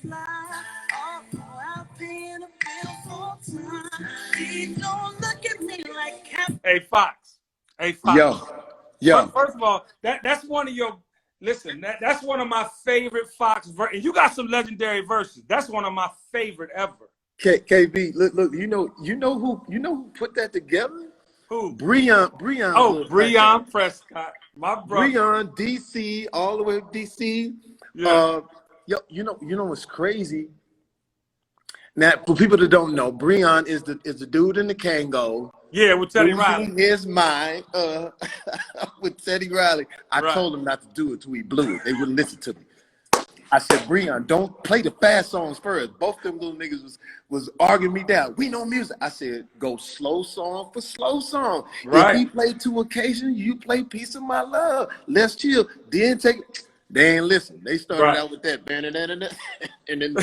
fly. Although I've been a bill for time. He don't look at me like Hey, Foxx. Hey, Foxx. Yo. First of all, that's one of your listen. That's one of my favorite Foxx verses. And you got some legendary verses. That's one of my favorite ever. KB, look. You know who put that together? Who? Breon. Oh, Breon Prescott, my brother. Breon, DC, all the way to DC. Yeah. You know what's crazy? Now, for people that don't know, Breon is the dude in the Kango. Yeah, with Teddy Riley. Losing his mind with Teddy Riley. I told him not to do it till he blew it. They wouldn't listen to me. I said, Breon, don't play the fast songs first. Both them little niggas was arguing me down. We know music. I said, go slow song for slow song. Right. If he played two occasions, you play Piece of My Love. Let's chill. Then take it. They ain't listen. They started out with that. And then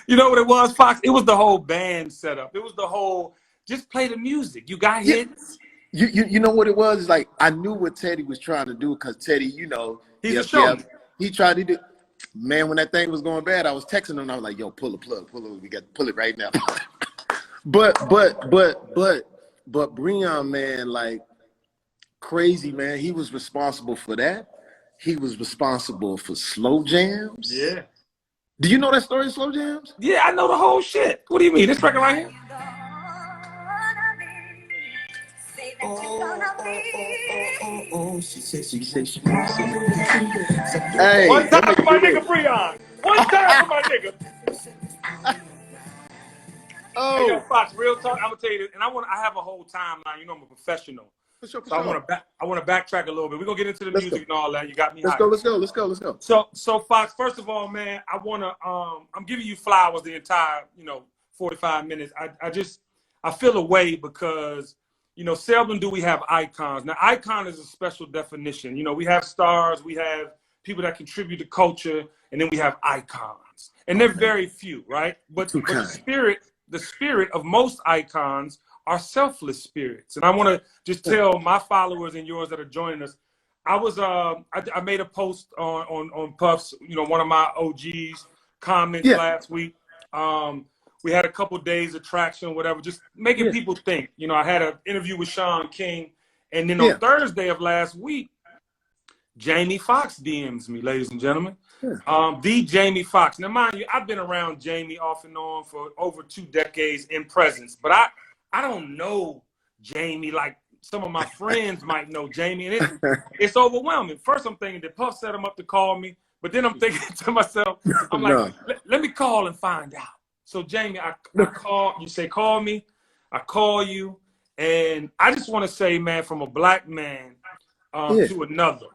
you know what it was, Foxx? It was the whole band setup. It was the whole just play the music. You got hits. You know what it was? Like I knew what Teddy was trying to do because Teddy, he's a showman. He tried to do. Man, when that thing was going bad, I was texting him. I was like, "Yo, pull the plug, we got to pull it right now." but Breon, man, like crazy, man. He was responsible for that. He was responsible for slow jams. Yeah. Do you know that story of slow jams? Yeah, I know the whole shit. What do you mean? This record right here? She said she Hey, one time for my nigga Breon. One time for my nigga. Hey, yo, Foxx, real talk. I'm gonna tell you this, and I have a whole timeline. You know, I'm a professional. For sure. I want to backtrack a little bit. We're gonna get into the music and all that. You got me. Let's go. So Foxx, first of all, man, I wanna I'm giving you flowers the entire 45 minutes. I feel a way because seldom do we have icons. Now, icon is a special definition. We have stars, we have people that contribute to culture, and then we have icons, and they're very few, right? But the spirit of most icons are selfless spirits. And I want to just tell my followers and yours that are joining us, I made a post on Puff's, one of my OGs comments last week. We had a couple days of traction, whatever, just making people think. I had an interview with Sean King, and then on Thursday of last week, Jamie Foxx DMs me, ladies and gentlemen. The Jamie Foxx. Now, mind you, I've been around Jamie off and on for over 2 decades in presence, but I don't know Jamie like some of my friends might know Jamie, and it's overwhelming. First, I'm thinking that Puff set him up to call me, but then I'm thinking to myself, I'm like, let me call and find out. So, Jamie, I call, you say, call me, I call you, and I just want to say, man, from a black man to another,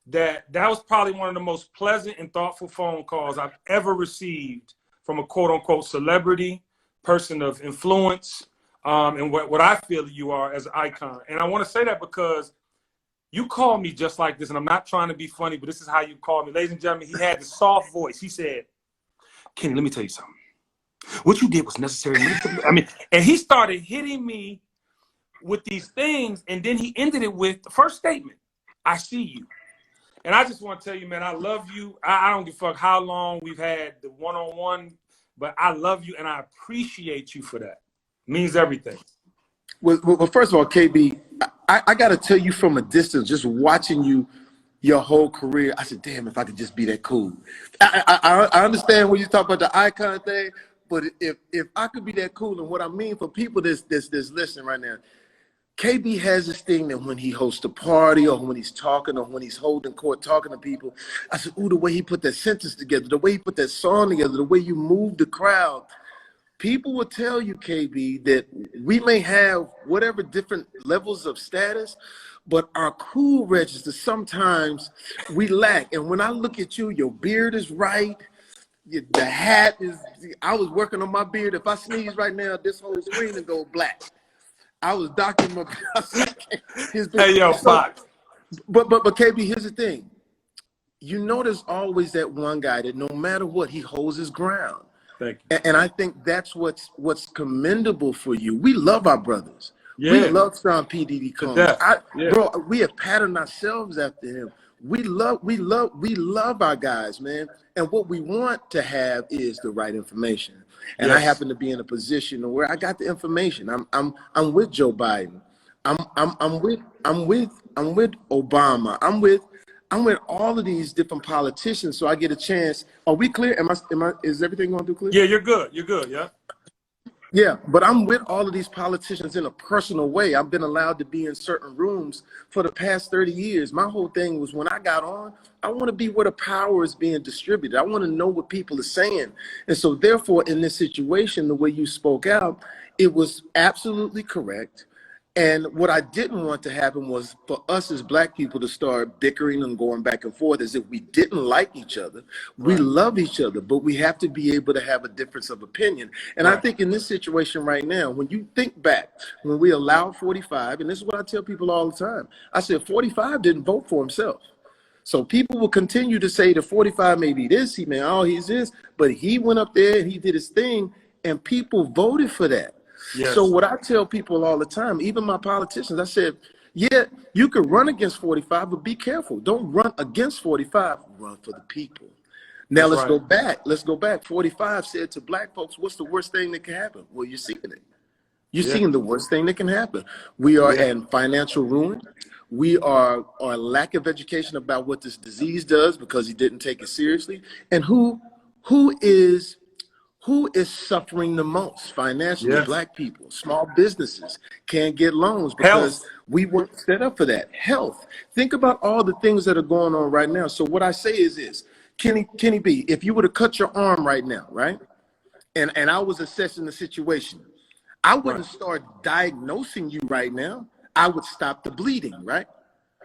that was probably one of the most pleasant and thoughtful phone calls I've ever received from a quote-unquote celebrity, person of influence, and what I feel you are as an icon. And I want to say that because you called me just like this, and I'm not trying to be funny, but this is how you called me. Ladies and gentlemen, he had the soft voice. He said, Kenny, let me tell you something. What you did was necessary. And he started hitting me with these things, and then he ended it with the first statement, I see you. And I just want to tell you, man, I love you. I don't give a fuck how long we've had the one-on-one, but I love you, and I appreciate you for that. It means everything. Well, first of all, KB, I got to tell you from a distance, just watching you your whole career, I said, damn, if I could just be that cool. I understand when you talk about the icon thing, but if I could be that cool, and what I mean for people that's listening right now, KB has this thing that when he hosts a party or when he's talking or when he's holding court talking to people, I said, ooh, the way he put that sentence together, the way he put that song together, the way you move the crowd. People will tell you, KB, that we may have whatever different levels of status, but our cool register, sometimes we lack. And when I look at you, your beard is right. The hat is, I was working on my beard. If I sneeze right now, this whole screen will go black. I was doctoring my beard. Hey, yo, Foxx. But KB, here's the thing. You know there's always that one guy that no matter what, he holds his ground. Thank you. And I think that's what's commendable for you. We love our brothers. Yeah. We love Sean P. Diddy Combs. Bro, we have patterned ourselves after him. We love our guys, man. And what we want to have is the right information. And I Yes. happen to be in a position where I got the information. I'm with Joe Biden. I'm with Obama. I'm with all of these different politicians. So I get a chance. Are we clear? Is everything going to do clear? Yeah, you're good. You're good. Yeah. Yeah, but I'm with all of these politicians in a personal way. I've been allowed to be in certain rooms for the past 30 years. My whole thing was when I got on, I want to be where the power is being distributed. I want to know what people are saying. And so therefore, in this situation, the way you spoke out, it was absolutely correct. And what I didn't want to happen was for us as Black people to start bickering and going back and forth as if we didn't like each other. We Right. love each other, but we have to be able to have a difference of opinion. And I Right. think in this situation right now, when you think back, when we allowed 45, and this is what I tell people all the time, I said 45 didn't vote for himself. So people will continue to say that 45 may be this, he's this, but he went up there and he did his thing, and people voted for that. Yes. So what I tell people all the time, even my politicians, I said, yeah, you could run against 45, but be careful. Don't run against 45, run for the people. Now That's let's right. go back. Let's go back. 45 said to Black folks, what's the worst thing that can happen? Well, you're seeing it. You're Yeah. seeing the worst thing that can happen. We are Yeah. in financial ruin. We are lack of education about what this disease does because he didn't take it seriously. And who is suffering the most financially? Yes. Black people, small businesses can't get loans because Health. we weren't set up for that. Health. Think about all the things that are going on right now. So what I say is this, Kenny B, if you were to cut your arm right now, right? And I was assessing the situation, I wouldn't start diagnosing you right now. I would stop the bleeding, right?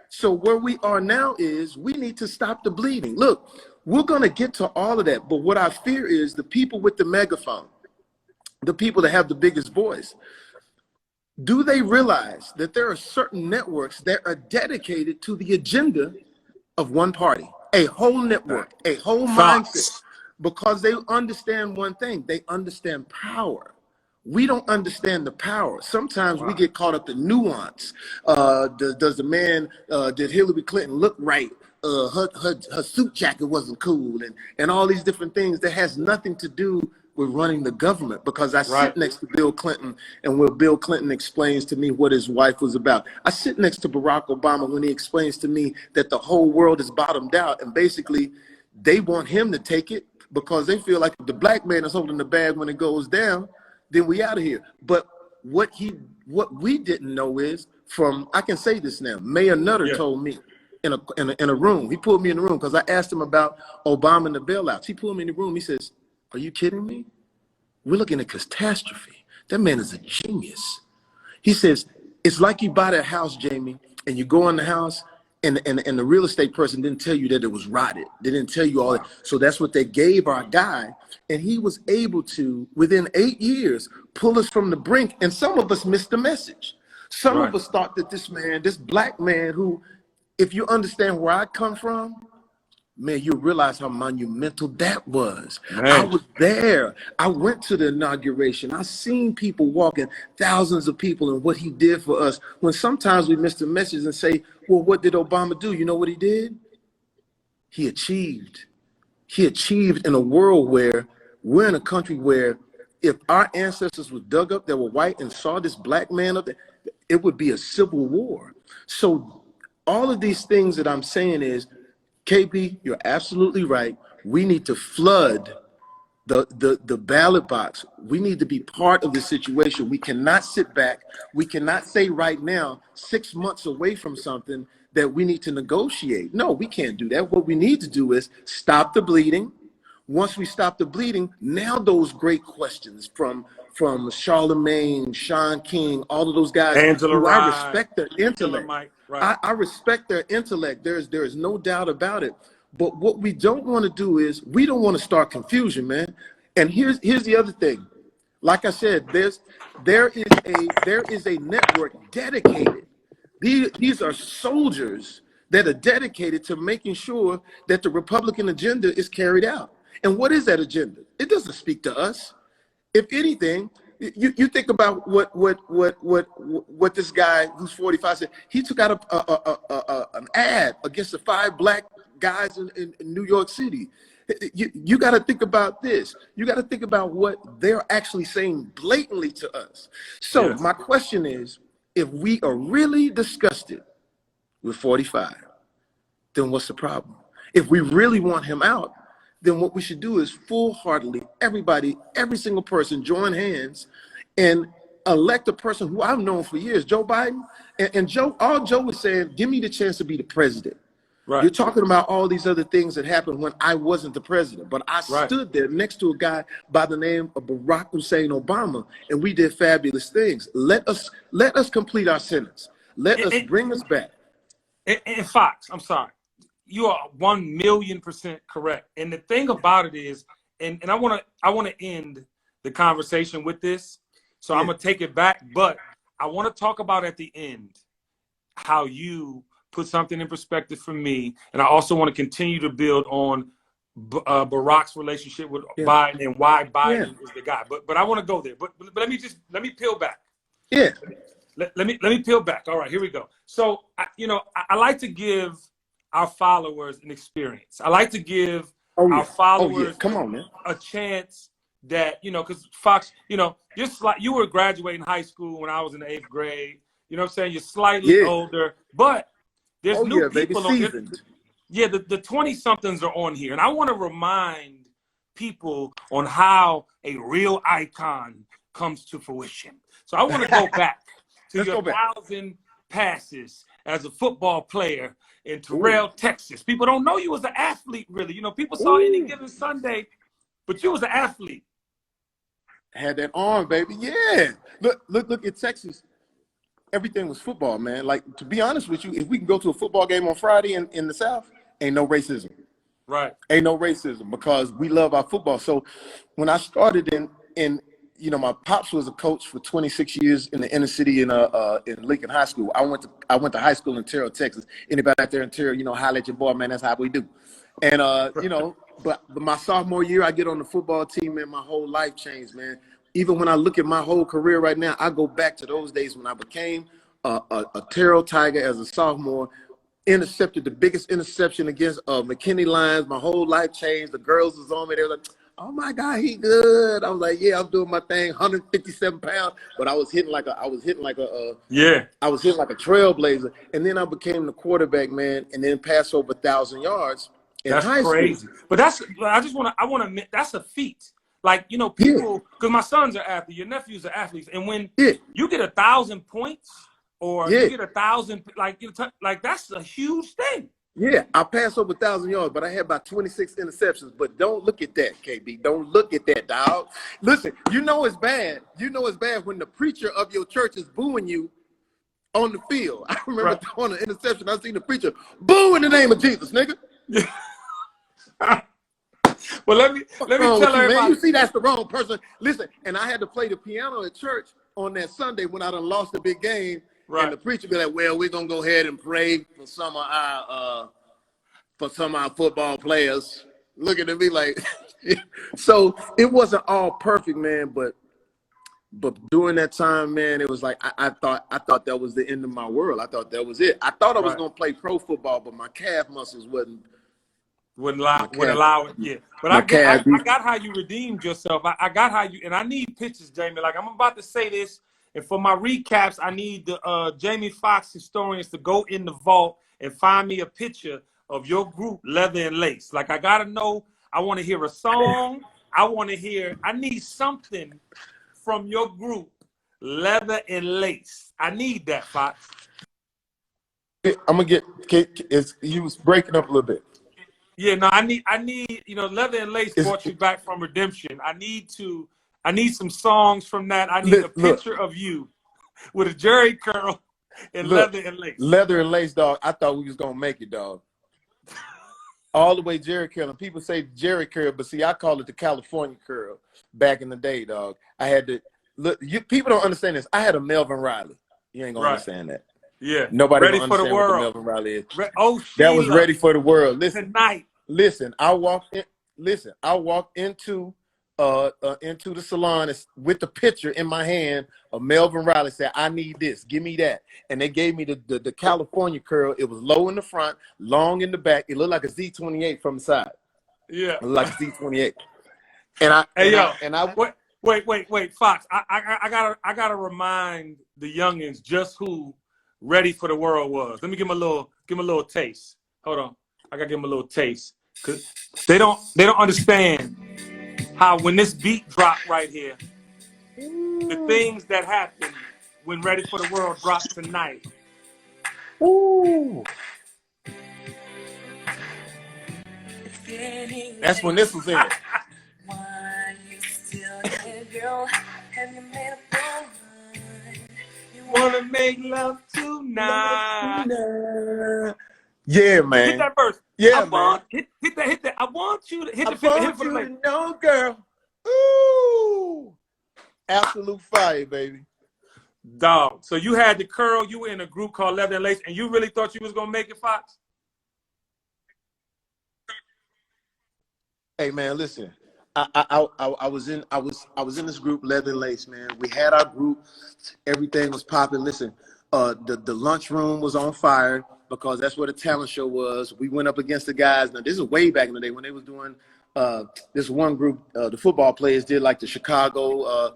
So where we are now is we need to stop the bleeding. Look, we're going to get to all of that. But what I fear is the people with the megaphone, the people that have the biggest voice. Do they realize that there are certain networks that are dedicated to the agenda of one party, a whole network, a whole Foxx. mindset? Because they understand one thing, they understand power. We don't understand the power. Sometimes we get caught up in nuance. Does the man, did Hillary Clinton look right? Her suit jacket wasn't cool, and all these different things that has nothing to do with running the government. Because I sit next to Bill Clinton, and where Bill Clinton explains to me what his wife was about. I sit next to Barack Obama when he explains to me that the whole world is bottomed out, and basically they want him to take it because they feel like if the Black man is holding the bag when it goes down, then we out of here. But what we didn't know is I can say this now, Mayor Nutter told me in a room, he pulled me in the room because I asked him about Obama and the bailouts. He pulled me in the room. He says, are you kidding me? We're looking at catastrophe. That man is a genius. He says, it's like you buy that house, Jamie, and you go in the house and the real estate person didn't tell you that it was rotted. They didn't tell you all that. So that's what they gave our guy. And he was able to, within 8 years, pull us from the brink. And some of us missed the message. Some of us thought that this man, this Black man who, if you understand where I come from, man, you realize how monumental that was. Man. I was there. I went to the inauguration. I seen people walking, thousands of people, and what he did for us. When sometimes we miss the message and say, well, what did Obama do? You know what he did? He achieved. He achieved in a world where we're in a country where if our ancestors were dug up that were white and saw this Black man up there, it would be a civil war. So all of these things that I'm saying is, KB, you're absolutely right. We need to flood the ballot box. We need to be part of the situation. We cannot sit back. We cannot say right now, 6 months away from something, that we need to negotiate. No, we can't do that. What we need to do is stop the bleeding. Once we stop the bleeding, now those great questions from Charlemagne, Sean King, all of those guys, Angela who Rye, I respect their intellect. I respect their intellect. There is no doubt about it. But what we don't want to do is we don't want to start confusion, man. And here's the other thing. Like I said, there is a network dedicated. These are soldiers that are dedicated to making sure that the Republican agenda is carried out. And what is that agenda? It doesn't speak to us. If anything, You think about what this guy who's 45 said. He took out an ad against the 5 black guys in New York City. You got to think about this. You got to think about what they're actually saying blatantly to us. So Yes. my question is, if we are really disgusted with 45, then what's the problem? If we really want him out, then what we should do is full-heartedly, everybody, every single person, join hands and elect a person who I've known for years, Joe Biden. And Joe, all Joe was saying, give me the chance to be the president. Right. You're talking about all these other things that happened when I wasn't the president, but I Right. stood there next to a guy by the name of Barack Hussein Obama, and we did fabulous things. Let us complete our sentence. Let us bring us back. And Fox, I'm sorry, you are 1,000,000% correct. And the thing about it is, and I want to end the conversation with this, so I'm gonna take it back, but I want to talk about at the end how you put something in perspective for me, and I also want to continue to build on Barack's relationship with Biden and why Biden is the guy. But I want to go there. But let me peel back. Yeah. Let me peel back. All right, here we go. So I like to give our followers an experience. I like to give our followers Come on, man. a chance that because Fox, just like you were graduating high school when I was in the 8th grade. You know what I'm saying? You're slightly older, but there's new people on here. Yeah, the 20-somethings are on here. And I want to remind people on how a real icon comes to fruition. So I want to go back to your 1,000 passes as a football player in Terrell, Texas. People don't know you as an athlete, really. People saw Any Given Sunday, but you was an athlete. Had that arm, baby. Yeah. Look at Texas. Everything was football, man. Like, to be honest with you, if we can go to a football game on Friday in the South, ain't no racism. Right. Ain't no racism because we love our football. So when I started in my pops was a coach for 26 years in the inner city in Lincoln High School. I went to high school in Terrell, Texas. Anybody out there in Terrell, holler at your boy, man. That's how we do. And but my sophomore year, I get on the football team, and my whole life changed, man. Even when I look at my whole career right now, I go back to those days when I became a Terrell Tiger as a sophomore, intercepted the biggest interception against McKinney Lions. My whole life changed. The girls was on me. They were like, oh my God, he good. I was like, yeah, I'm doing my thing, 157 pounds, but I was hitting like a trailblazer. And then I became the quarterback, man, and then passed over 1,000 yards in high school. That's crazy. But I want to admit, that's a feat. Like, people, because my sons are athletes, your nephews are athletes, and when you get 1,000 points or you get 1,000, like that's a huge thing. Yeah, I passed over 1,000 yards, but I had about 26 interceptions. But don't look at that, KB. Don't look at that, dog. Listen, it's bad. It's bad when the preacher of your church is booing you on the field. I remember throwing an interception. I seen the preacher boo in the name of Jesus, nigga. Well, let me tell everybody. Man, you see, that's the wrong person. Listen, and I had to play the piano at church on that Sunday when I done lost a big game. Right. And the preacher be like, well, we're going to go ahead and pray for some of our football players. Looking at me like, so it wasn't all perfect, man. But during that time, man, it was like, I thought that was the end of my world. I thought that was it. I thought I was going to play pro football, but my calf muscles wouldn't allow it. Yeah. But I got how you redeemed yourself. I got how you, and I need pictures, Jamie. Like, I'm about to say this. And for my recaps, I need the Jamie Foxx historians to go in the vault and find me a picture of your group, Leather and Lace. Like, I got to know. I want to hear a song. I need something from your group, Leather and Lace. I need that, Fox. I'm going to get, you was breaking up a little bit. Yeah, no, I need, Leather and Lace brought you back from redemption. I need some songs from that. I need a picture of you with a jerry curl and Leather and Lace. Leather and Lace, dog. I thought we was going to make it, dog. All the way jerry curl. And people say jerry curl, but see, I call it the California curl back in the day, dog. I had to look. People don't understand this. I had a Melvin Riley. You ain't going to understand that. Yeah. Nobody ready for the world. What the Melvin Riley is. That was ready for the world. Listen, tonight. Listen, I walked into into the salon with the picture in my hand of Melvin Riley. Said, "I need this. Give me that." And they gave me the California curl. It was low in the front, long in the back. It looked like a Z28 from the side. Yeah. It looked like a Z28. And I Hey, wait, Foxx. I gotta remind the youngins just who Ready for the World was. Let me give them a little taste. Hold on. I gotta give them a little taste. Cause they don't understand how when this beat dropped right here, the things that happen when Ready for the World dropped tonight. Ooh. That's when this was in. You wanna make love tonight. Yeah, man. Hit that verse. Yeah, man. Hit that. I want you to hit the hit for the know, girl. Ooh. Absolute fire, baby. Dog. So you had the curl. You were in a group called Leather and Lace, and you really thought you was gonna make it, Foxx? Hey, man, listen. I was in this group, Leather and Lace, man. We had our group. Everything was popping. Listen, the lunchroom was on fire because that's where the talent show was. We went up against the guys. Now, this is way back in the day when they was doing this one group. The football players did like the Chicago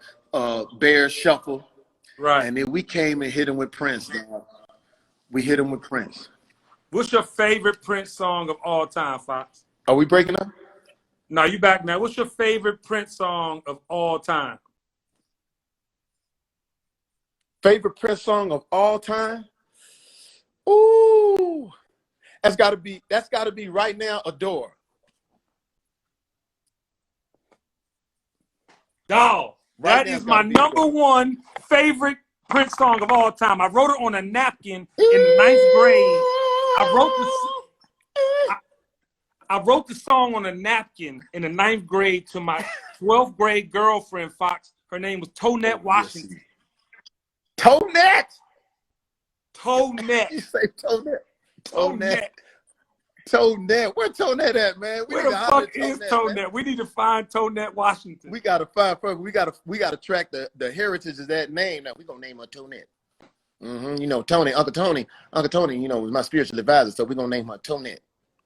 Bears Shuffle. Right. And then we came and hit them with Prince, dog. We hit them with Prince. What's your favorite Prince song of all time, Foxx? Are we breaking up? No, you back now. What's your favorite Prince song of all time? Favorite Prince song of all time? Ooh. That's gotta be right now, Adore. Dog. That is my number one favorite Prince song of all time. I wrote it on a napkin in the 9th grade. I wrote the song on a napkin in the 9th grade to my 12th grade girlfriend, Foxx. Her name was Tonette Washington. Tonette? Tonette. You say Tonette? Tonette. Where Tonette at, man? Where the fuck is Tonette? We need to find Tonette Washington. We gotta find her. We gotta track the heritage of that name. Now we're gonna name her Tonette. You know, Uncle Tony, you know, was my spiritual advisor, so we're gonna name her Tonette.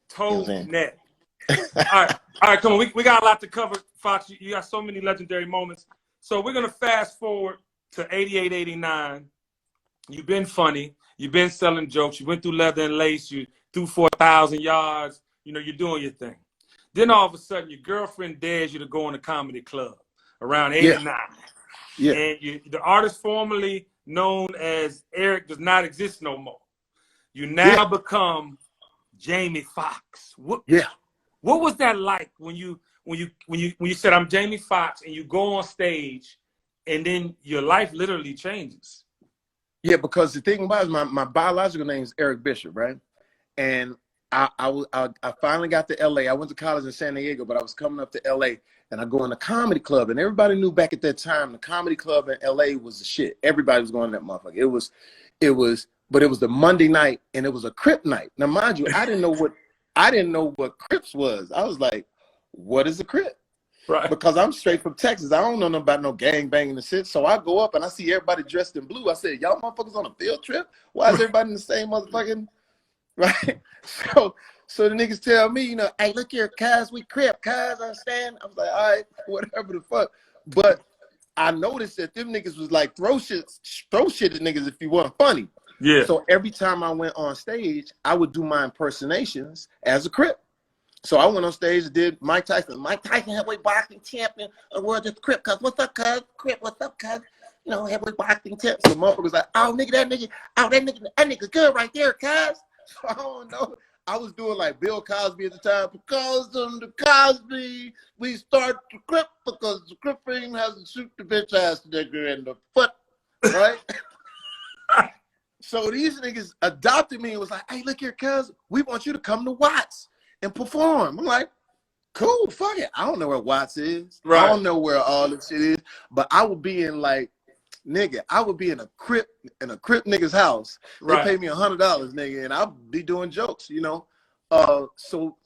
Tonette. All right, come on. We got a lot to cover, Foxx. You got so many legendary moments. So we're gonna fast forward to 88, 89. You've been funny. You've been selling jokes. You went through Leather and Lace. You threw 4,000 yards. You know, you're doing your thing. Then all of a sudden, your girlfriend dares you to go in a comedy club around 89. Yeah. And the artist formerly known as Eric does not exist no more. You now become Jamie Foxx. What was that like when you said I'm Jamie Foxx and you go on stage and then your life literally changes? Yeah, because the thing about it is my biological name is Eric Bishop, right? And I finally got to LA. I went to college in San Diego, but I was coming up to LA and I go in a comedy club, and everybody knew back at that time the comedy club in LA was the shit. Everybody was going to that motherfucker. But it was the Monday night and it was a Crip night. Now, mind you, I didn't know what Crips was. I was like, what is a Crip? Right. Because I'm straight from Texas. I don't know nothing about no gang banging and shit. So I go up and I see everybody dressed in blue. I said, y'all motherfuckers on a field trip? Why is everybody in the same motherfucking, right? So the niggas tell me, you know, hey, look here, cuz, we Crip, cuz, understand? I was like, all right, whatever the fuck. But I noticed that them niggas was like, throw shit at niggas if you weren't funny. Yeah. So every time I went on stage, I would do my impersonations as a Crip. So I went on stage and did Mike Tyson. Mike Tyson, heavyweight boxing champion of the world, just Crip, cuz. What's up, cuz? Crip, what's up, cuz? You know, heavyweight boxing champion. So motherfuckers like, oh, that nigga good right there, cuz. So I don't know. I was doing like Bill Cosby at the time. Because of the Cosby, we start the Crip because the Crip thing has to shoot the bitch ass nigga in the foot, right? So these niggas adopted me and was like, hey, look here, cuz, we want you to come to Watts and perform. I'm like, cool, fuck it. I don't know where Watts is. Right. I don't know where all this shit is. But I would be in like, nigga, I would be in a Crip nigga's house. Right. They pay me $100, nigga, and I'll be doing jokes, you know. So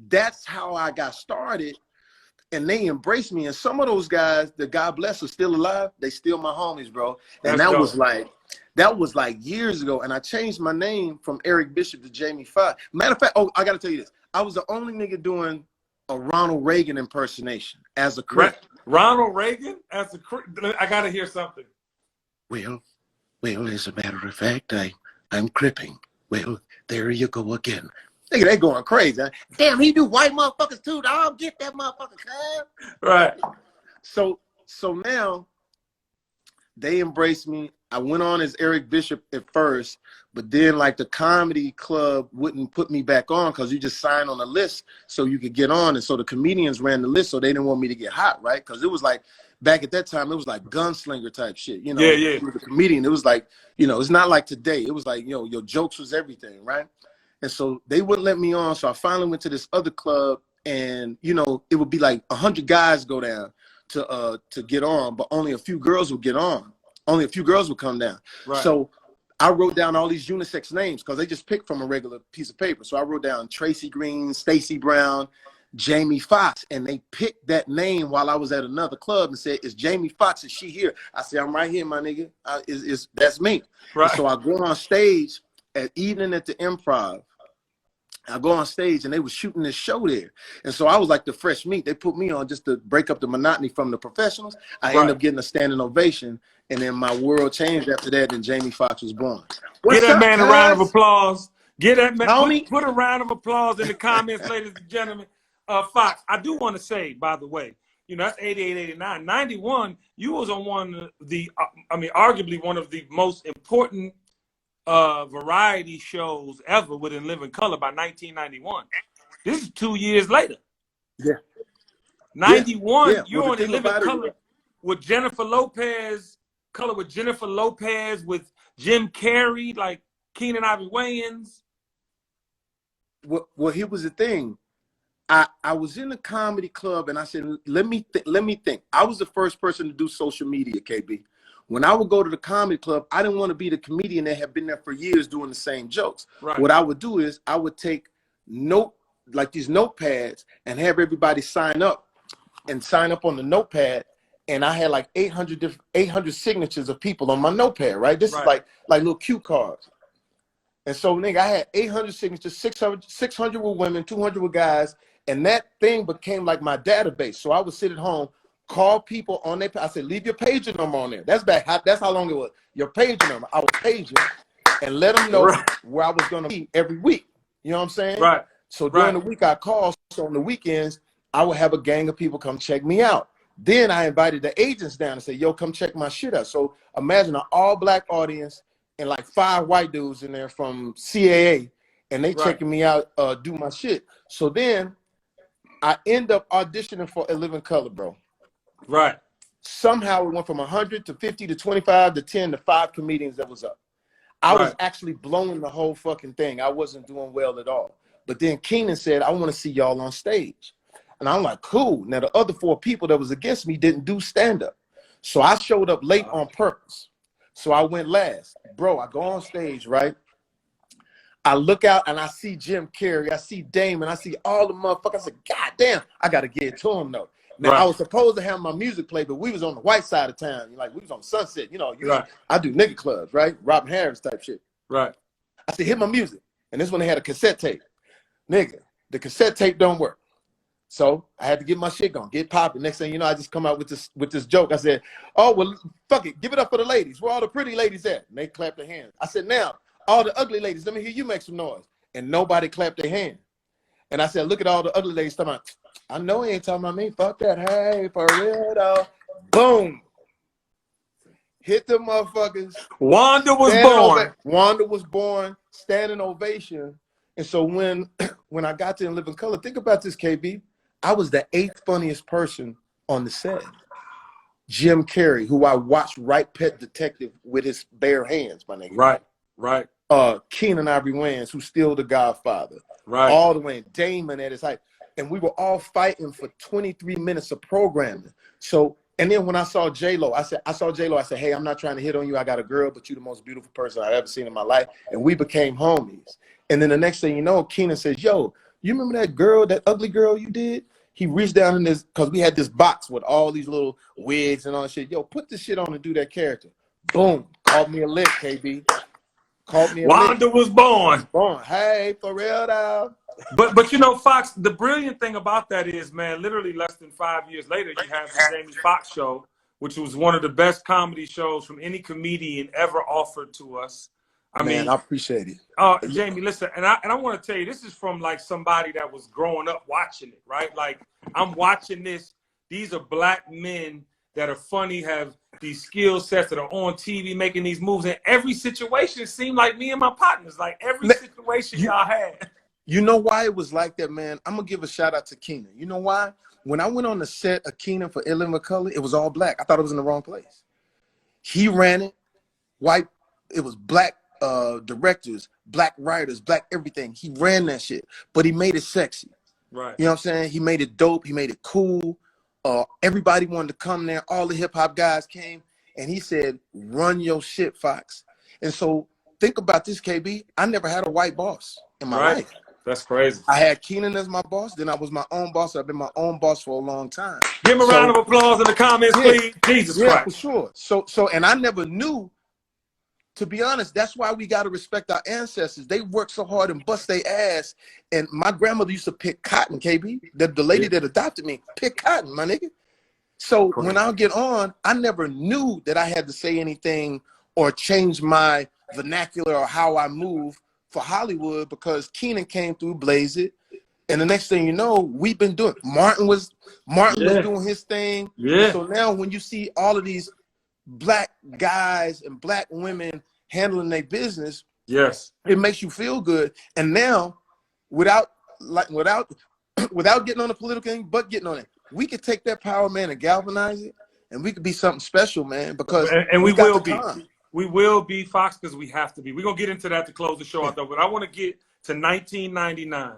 that's how I got started. and they embraced me. And some of those guys, that God bless, are still alive. They still my homies, bro. And That's that was like years ago. And I changed my name from Eric Bishop to Jamie Foxx. Matter of fact, oh, I gotta tell you this. I was the only nigga doing a Ronald Reagan impersonation as a Crip. Ronald Reagan as a Crip. I gotta hear something. Well, as a matter of fact, I'm cripping. Well, there you go again. Nigga, they going crazy. Huh? Damn, he do white motherfuckers too, dog. Get that motherfucker, cuz. Right. So now they embraced me. I went on as Eric Bishop at first, but then like the comedy club wouldn't put me back on because you just signed on a list so you could get on. And so the comedians ran the list, so they didn't want me to get hot, right? Because it was like, back at that time, it was like gunslinger type shit. You know, yeah. With a comedian, it was like, you know, it's not like today. It was like, you know, your jokes was everything, right? And so they wouldn't let me on. So I finally went to this other club, and, you know, it would be like 100 guys go down to get on, but only a few girls would get on. Only a few girls would come down. Right. So I wrote down all these unisex names because they just picked from a regular piece of paper. So I wrote down Tracy Green, Stacey Brown, Jamie Foxx, and they picked that name while I was at another club and said, "Is Jamie Foxx? Is she here?" I said, "I'm right here, my nigga. That's me." Right. And so I go on stage at Evening at the Improv. I go on stage and they were shooting this show there. And so I was like the fresh meat. They put me on just to break up the monotony from the professionals. I ended up getting a standing ovation. And then my world changed after that, and Jamie Foxx was born. Get that man a round of applause. Get that man, put a round of applause in the comments, ladies and gentlemen. Foxx, I do want to say, by the way, you know, that's 88, 89. 91, you was on one of the, arguably one of the most important variety shows ever within Living Color by 1991. This is 2 years later. Yeah. 91, you're on the Living Color with Jennifer Lopez, with Jim Carrey, like Keenan Ivory Wayans. Well, here was the thing. I was in a comedy club and I said, let me think. I was the first person to do social media, KB. When I would go to the comedy club, I didn't want to be the comedian that had been there for years doing the same jokes. Right. What I would do is I would take these notepads and have everybody sign up on the notepad. And I had like 800 signatures of people on my notepad, right? This is like little cue cards. And so, nigga, I had 800 signatures, 600 were women, 200 were guys. And that thing became like my database. So I would sit at home, call people on their, I said, leave your pager number on there. That's how long it was. Your pager number. I would page it and let them know where I was going to be every week. You know what I'm saying? Right. So during the week I called. So on the weekends, I would have a gang of people come check me out. Then I invited the agents down and said, "Yo, come check my shit out." So imagine an all-black audience and like 5 white dudes in there from CAA, and they checking me out, do my shit. So then I end up auditioning for A Living Color, bro. Right. Somehow it went from 100 to 50 to 25 to 10 to 5 comedians that was up. I was actually blowing the whole fucking thing. I wasn't doing well at all. But then Keenan said, "I want to see y'all on stage." And I'm like, cool. Now, the other 4 people that was against me didn't do stand-up. So I showed up late on purpose. So I went last. Bro, I go on stage, right? I look out and I see Jim Carrey. I see Damon. I see all the motherfuckers. I said, God damn, I got to get to him, though. Now, I was supposed to have my music play, but we was on the white side of town. Like, we was on Sunset. You know, I do nigga clubs, right? Robin Harris type shit. Right. I said, hit my music. And this one they had a cassette tape. Nigga, the cassette tape don't work. So I had to get my shit going, get popping. Next thing you know, I just come out with this joke. I said, "Oh, well, fuck it. Give it up for the ladies. Where all the pretty ladies at?" And they clapped their hands. I said, "Now, all the ugly ladies, let me hear you make some noise." And nobody clapped their hand. And I said, "Look at all the ugly ladies talking about, I know he ain't talking about me. Fuck that. Hey, for real though." Boom. Hit the motherfuckers. Wanda was born. Standing ovation. And so when I got to In Living Color, think about this, KB. I was the 8th funniest person on the set. Jim Carrey, who I watched write Pet Detective with his bare hands, my nigga. Right. Keenan Ivory Wayans, who's still the Godfather. Right. All the way. Damon at his height. And we were all fighting for 23 minutes of programming. So, and then when I saw J-Lo, I said, "Hey, I'm not trying to hit on you. I got a girl, but you're the most beautiful person I've ever seen in my life." And we became homies. And then the next thing you know, Keenan says, "Yo, you remember that girl, that ugly girl you did? He reached down in this, because we had this box with all these little wigs and all that shit. Yo, put this shit on and do that character. Boom. Called me a lick, KB. Called me a lick. Wanda was born. Hey, for real now. But you know, Fox, the brilliant thing about that is, man, literally less than 5 years later, you have the Jamie Foxx show, which was one of the best comedy shows from any comedian ever offered to us. I mean, I appreciate it. Jamie, listen, and I want to tell you, this is from like somebody that was growing up watching it, right? Like, I'm watching this. These are black men that are funny, have these skill sets, that are on TV making these moves. And every situation seemed like me and my partners. Like, every situation y'all had. You know why it was like that, man? I'm going to give a shout out to Keenan. You know why? When I went on the set of Keenan for In Living Color, it was all black. I thought it was in the wrong place. He ran it, white. It was black directors, black writers, black everything. He ran that shit, but he made it sexy. Right. You know what I'm saying? He made it dope. He made it cool. Everybody wanted to come there. All the hip hop guys came, and he said, "Run your shit, Fox." And so think about this, KB. I never had a white boss in my life. That's crazy. I had Keenan as my boss. Then I was my own boss. I've been my own boss for a long time. Give him a round of applause in the comments, please. Jesus Christ. Yeah, for sure. So, and I never knew. To be honest, that's why we got to respect our ancestors. They worked so hard and bust their ass. And my grandmother used to pick cotton, KB. The lady that adopted me, pick cotton, my nigga. So when I get on, I never knew that I had to say anything or change my vernacular or how I move for Hollywood, because Keenan came through, blaze it. And the next thing you know, we've been doing. Martin was doing his thing. Yeah. So now when you see all of these black guys and black women handling their business, yes, it makes you feel good. And now, without getting on the political thing, but getting on it, we could take that power, man, and galvanize it, and we could be something special, man. Because we will be. We will be, Fox, because we have to be. We're gonna get into that to close the show out, though. But I want to get to 1999.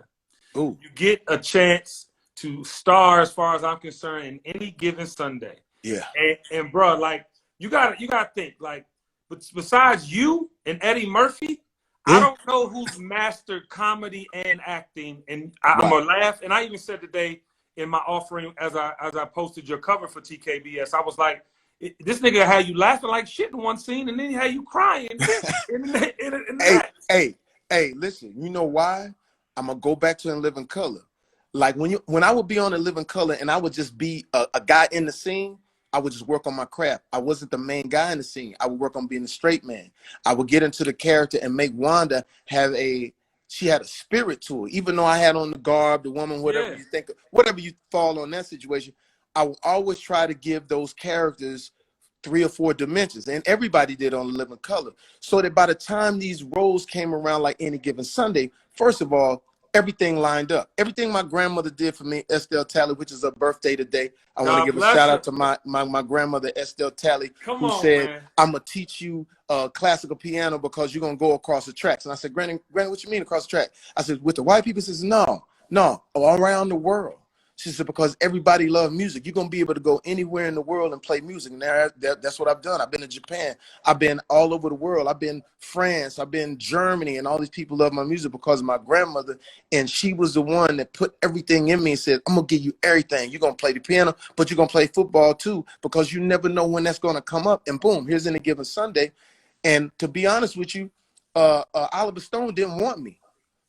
Ooh. You get a chance to star, as far as I'm concerned, in Any Given Sunday. Yeah. And bro, like, you gotta think, like, besides you and Eddie Murphy, I don't know who's mastered comedy and acting. And I'm gonna laugh. And I even said today in my offering, as I posted your cover for TKBS, I was like, this nigga had you laughing like shit in one scene, and then he had you crying Hey, listen, you know why? I'm gonna go back to In Living Color. Like when I would be on In Living Color and I would just be a guy in the scene, I would just work on my craft. I wasn't the main guy in the scene. I would work on being the straight man. I would get into the character and make Wanda she had a spirit to her. Even though I had on the garb, the woman, whatever you fall on that situation, I will always try to give those characters 3 or 4 dimensions, and everybody did on Living Color. So that by the time these roles came around, like Any Given Sunday, first of all, everything lined up. Everything my grandmother did for me, Estelle Talley, which is her birthday today. I want to give a shout out to my grandmother, Estelle Talley, who said, "I'm gonna teach you classical piano because you're gonna go across the tracks." And I said, Granny, what you mean across the track? I said, with the white people? She says, no, all around the world. She said, because everybody loves music. You're going to be able to go anywhere in the world and play music. And that's what I've done. I've been to Japan. I've been all over the world. I've been France. I've been Germany. And all these people love my music because of my grandmother. And she was the one that put everything in me and said, I'm going to give you everything. You're going to play the piano, but you're going to play football too, because you never know when that's going to come up. And boom, here's Any Given Sunday. And to be honest with you, Oliver Stone didn't want me.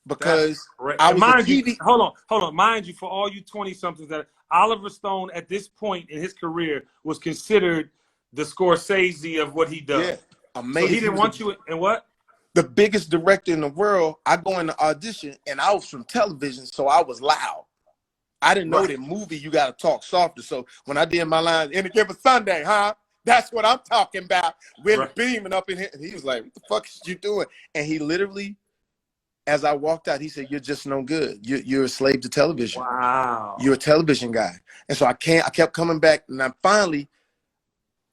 Because I was TV. Hold on. Mind you, for all you 20-somethings, that Oliver Stone at this point in his career was considered the Scorsese of what he does. Yeah, amazing. So he didn't want you in what? The biggest director in the world. I go in the audition, and I was from television, so I was loud. I didn't know that movie you got to talk softer. So when I did my line, Any Given Sunday, huh? That's what I'm talking about. We're beaming up in here. And he was like, what the fuck is you doing? And he literally, as I walked out, he said, you're just no good. You're a slave to television. Wow. You're a television guy. And so I kept coming back. And then finally,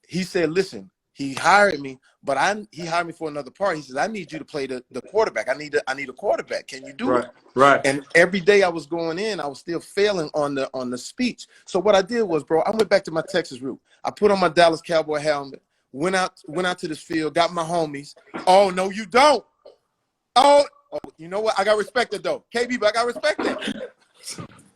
he said, listen, he hired me, but he hired me for another part. He says, I need you to play the quarterback. I need a quarterback. Can you do it? Right. And every day I was going in, I was still failing on the speech. So what I did was, bro, I went back to my Texas root. I put on my Dallas Cowboy helmet, went out to this field, got my homies. Oh, no, you don't. Oh, you know what? I got respected though. KB, but I got respected.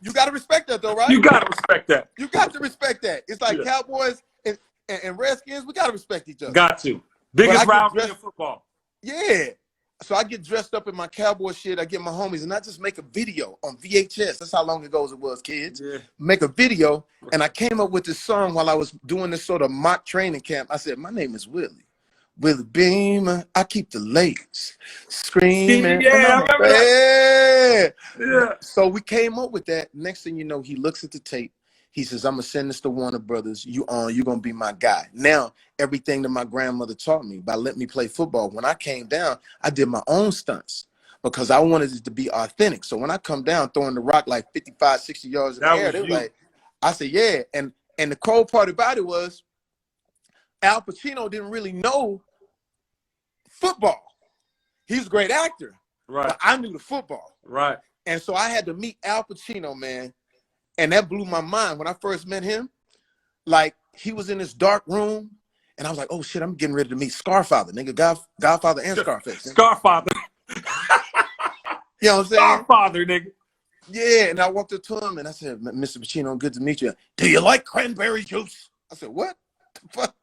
You got to respect that, though, right? You gotta respect that. You got to respect that. It's like Yeah. Cowboys and Redskins. We got to respect each other. Got to. But Biggest I get rivalry in dressed. football. Yeah. So I get dressed up in my cowboy shit. I get my homies, and I just make a video on VHS. That's how long ago it was, kids. Yeah. Make a video, and I came up with this song while I was doing this sort of mock training camp. I said, "My name is Willie. Willie Beamer. I keep the ladies screaming." Yeah, I remember that. Yeah. So we came up with that. Next thing you know, he looks at the tape. He says, "I'm gonna send this to Warner Brothers. You're gonna be my guy." Now, everything that my grandmother taught me by letting me play football. When I came down, I did my own stunts because I wanted it to be authentic. So when I come down throwing the rock like 55, 60 yards in the air, they were like, I said, yeah. And the cold part about it was Al Pacino didn't really know football. He's a great actor. Right. But I knew the football. Right. And so I had to meet Al Pacino, man. And that blew my mind. When I first met him, like he was in this dark room, and I was like, oh shit, I'm getting ready to meet Scarfather, nigga, Godfather and Scarface. Scarfather. You know what I'm saying? Scarfather, nigga. Yeah, and I walked up to him and I said, Mr. Pacino, good to meet you. Do you like cranberry juice? I said, what the fuck?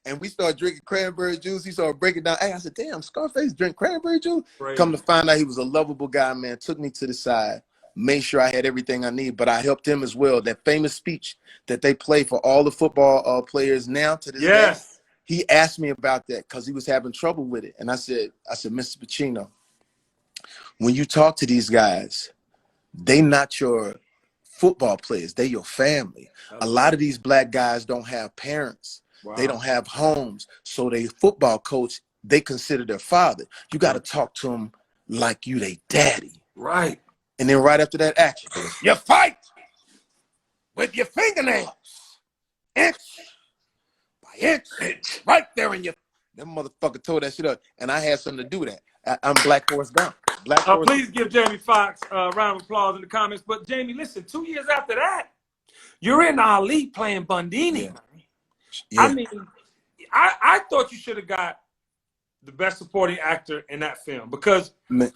And we started drinking cranberry juice. He started breaking down. Hey, I said, damn, Scarface drink cranberry juice? Right. Come to find out he was a lovable guy, man. Took me to the side, made sure I had everything I need, but I helped him as well. That famous speech that they play for all the football players now to this day, he asked me about that because he was having trouble with it. And I said, Mr. Pacino, when you talk to these guys, they not your football players. They your family. A lot of these black guys don't have parents. Wow. They don't have homes. So they football coach, they consider their father. You got to talk to them like you they daddy. Right. And then right after that action, you fight with your fingernails. Inch by inch. Right there in your... That motherfucker tore that shit up. And I had something to do with that. I'm Black Forrest Gump. Please give Jamie Foxx a round of applause in the comments. But Jamie, listen, 2 years after that, you're in Ali playing Bundini. Yeah. Yeah. I mean, I thought you should have got the best supporting actor in that film because you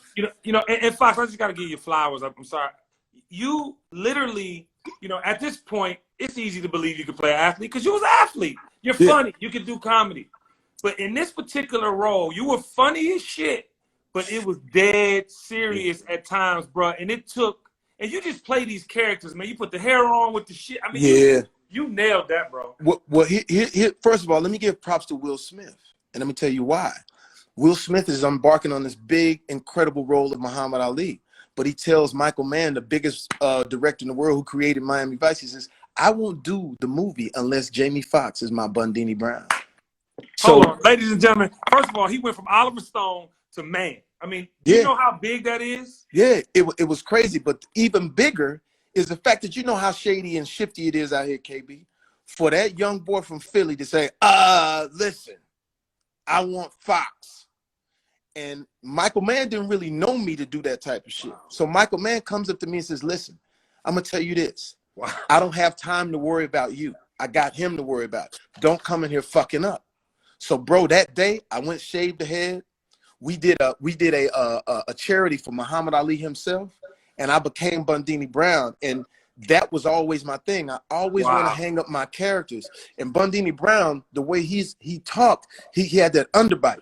know, and Foxx, I just got to give you flowers. I'm sorry, you literally, you know, at this point, it's easy to believe you could play an athlete because you was an athlete. You're funny. You could do comedy, but in this particular role, you were funny as shit. But it was dead serious at times, bro. And it took, and you just play these characters, man. You put the hair on with the shit. I mean, you nailed that, bro. Well, first of all, let me give props to Will Smith. And let me tell you why. Will Smith is embarking on this big, incredible role of Muhammad Ali. But he tells Michael Mann, the biggest director in the world who created Miami Vice, he says, I won't do the movie unless Jamie Foxx is my Bundini Brown. Hold on, ladies and gentlemen. First of all, he went from Oliver Stone to Man. I mean, do you know how big that is? Yeah, it was crazy. But even bigger is the fact that you know how shady and shifty it is out here, KB. For that young boy from Philly to say, listen, I want Foxx. And Michael Mann didn't really know me to do that type of shit. So Michael Mann comes up to me and says, listen, I'm going to tell you this. Wow. I don't have time to worry about you. I got him to worry about. Don't come in here fucking up. So, bro, that day, I went shaved the head. We did a charity for Muhammad Ali himself, and I became Bundini Brown, and that was always my thing. I always want to hang up my characters. And Bundini Brown, the way he talked, he had that underbite.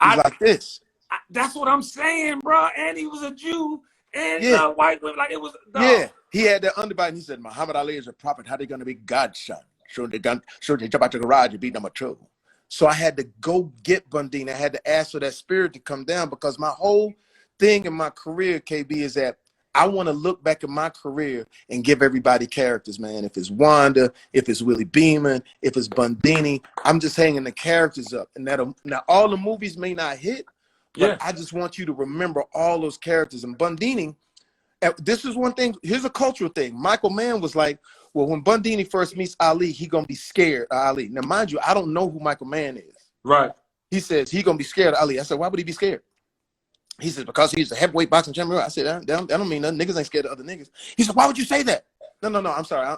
He's like this. That's what I'm saying, bro. And he was a Jew and white, like it was. Yeah, he had that underbite, and he said, "Muhammad Ali is a prophet. How they gonna be God's son? So they jump out the garage and be number 2." So I had to go get Bundini. I had to ask for that spirit to come down because my whole thing in my career, KB, is that I want to look back at my career and give everybody characters, man. If it's Wanda, if it's Willie Beeman, if it's Bundini, I'm just hanging the characters up. And now all the movies may not hit, but I just want you to remember all those characters. And Bundini, this is one thing. Here's a cultural thing. Michael Mann was like, well, when Bundini first meets Ali, he gonna be scared of Ali. Now, mind you, I don't know who Michael Mann is. Right. He says he gonna be scared of Ali. I said, why would he be scared? He says, because he's a heavyweight boxing champion. I said, that don't mean nothing. Niggas ain't scared of other niggas. He said, why would you say that? No. I'm sorry.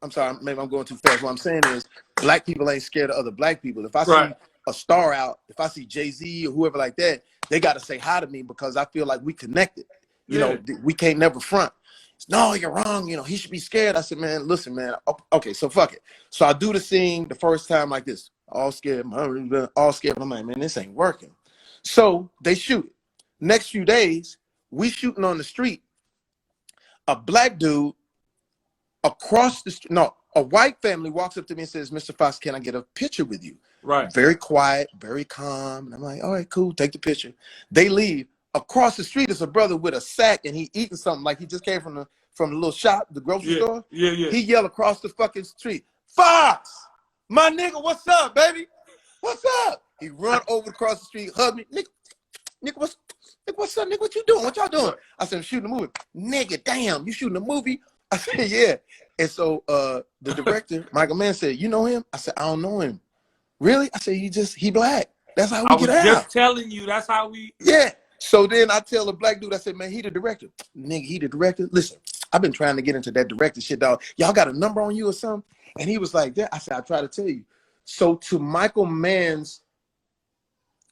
I'm sorry. Maybe I'm going too fast. What I'm saying is, black people ain't scared of other black people. If I see a star out, if I see Jay-Z or whoever like that, they got to say hi to me because I feel like we connected. You know, we can't never front. No, you're wrong. You know, he should be scared. I said, man, listen, man. Okay, so fuck it. So I do the scene the first time like this, all scared, all scared. I'm like, man, this ain't working. So they shoot it. Next few days, we shooting on the street. A black dude across the street, no, a white family walks up to me and says, Mr. Foxx, can I get a picture with you? Right. Very quiet, very calm. And I'm like, all right, cool, take the picture. They leave. Across the street is a brother with a sack and he eating something like he just came from the little shop, the grocery store. Yeah, yeah. He yelled across the fucking street, Foxx, my nigga, what's up, baby? What's up? He run over across the street, hug me. Nigga, what's up, nigga? What you doing? What y'all doing? I said, I'm shooting a movie. Nigga, damn, you shooting a movie? I said, yeah. And so the director, Michael Mann, said, you know him? I said, I don't know him. Really? I said, he black. That's how we get out. I was just telling you, that's how we. Yeah. So then I tell the black dude, I said, man, he the director. Nigga, he the director. Listen, I've been trying to get into that director shit, dog. Y'all got a number on you or something? And he was like, yeah. I said, I try to tell you. So to Michael Mann's,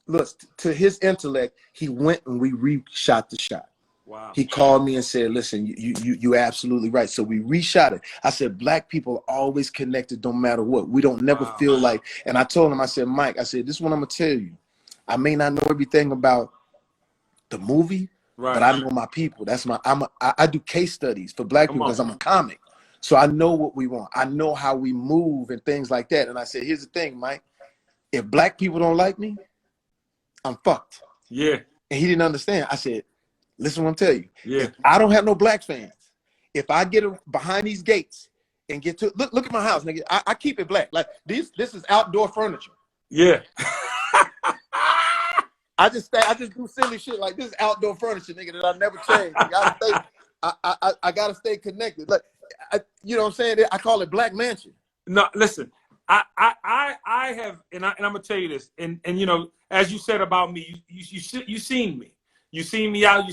look, to his intellect, he went and we reshot the shot. Wow. He called me and said, listen, you absolutely right. So we reshot it. I said, black people are always connected no matter what. We don't never feel like, and I told him, I said, Mike, I said, this is what I'm going to tell you. I may not know everything about the movie, but I know my people. That's I do case studies for black people because I'm a comic. So I know what we want. I know how we move and things like that. And I said, here's the thing, Mike. If black people don't like me, I'm fucked. Yeah. And he didn't understand. I said, listen what I'm telling you. Yeah. If I don't have no black fans, if I get behind these gates and get to look at my house, nigga. I keep it black. Like this is outdoor furniture. Yeah. I just do silly shit like this is outdoor furniture, nigga, that I never change. I gotta stay connected. Like you know what I'm saying? I call it Black Mansion. No, listen. I have, and I'm gonna tell you this, and you know, as you said about me, you seen me. You seen me out,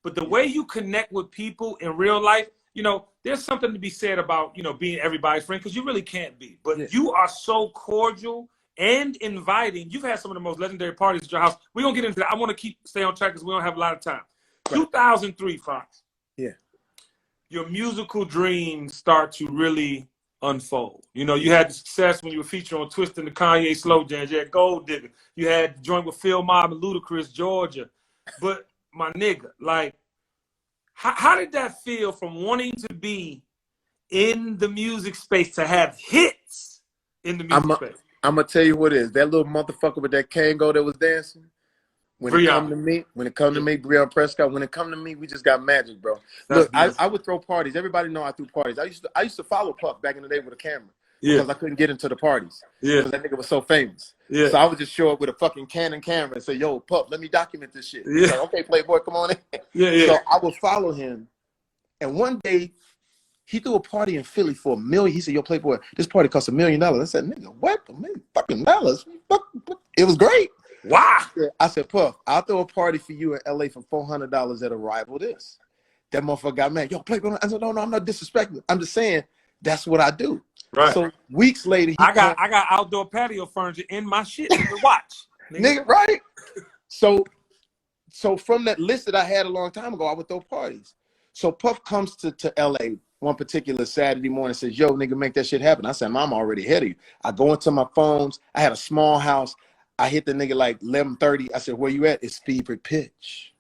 but the way you connect with people in real life, you know, there's something to be said about, you know, being everybody's friend, because you really can't be. But you are so cordial and inviting. You've had some of the most legendary parties at your house. We're going to get into that. I want to stay on track because we don't have a lot of time. Right. 2003, Foxx. Yeah. Your musical dreams start to really unfold. You know, you had the success when you were featured on Twist and the Kanye Slow Jams. You had Gold Digger. You had the joint with Phil Mobb and Ludacris, Georgia. But my nigga, like, how did that feel from wanting to be in the music space to have hits in the music space? I'm gonna tell you what it is. That little motherfucker with that Kango that was dancing. When it come to me, Breon Prescott, when it come to me, we just got magic, bro. Look, I would throw parties. Everybody know I threw parties. I used to follow Puff back in the day with a camera. Because I couldn't get into the parties. Yeah. Because that nigga was so famous. Yeah. So I would just show up with a fucking Canon camera and say, yo, Puff, let me document this shit. Yeah. Like, okay, Playboy, come on in. Yeah. So I would follow him. And one day, he threw a party in Philly for $1 million. He said, yo, Playboy, this party cost $1 million. I said, nigga, what? $1 million fucking dollars? It was great. Wow. I said, Puff, I'll throw a party for you in LA for $400 at a rival this. That motherfucker got mad. Yo, Playboy. I said, no, I'm not disrespecting. I'm just saying that's what I do. Right. So weeks later, I got outdoor patio furniture in my shit to watch. Nigga, right? So from that list that I had a long time ago, I would throw parties. So Puff comes to LA one particular Saturday morning and says, yo, nigga, make that shit happen. I said, I'm already ahead of you. I go into my phones. I had a small house. I hit the nigga like 11:30. I said, where you at? It's favorite pitch.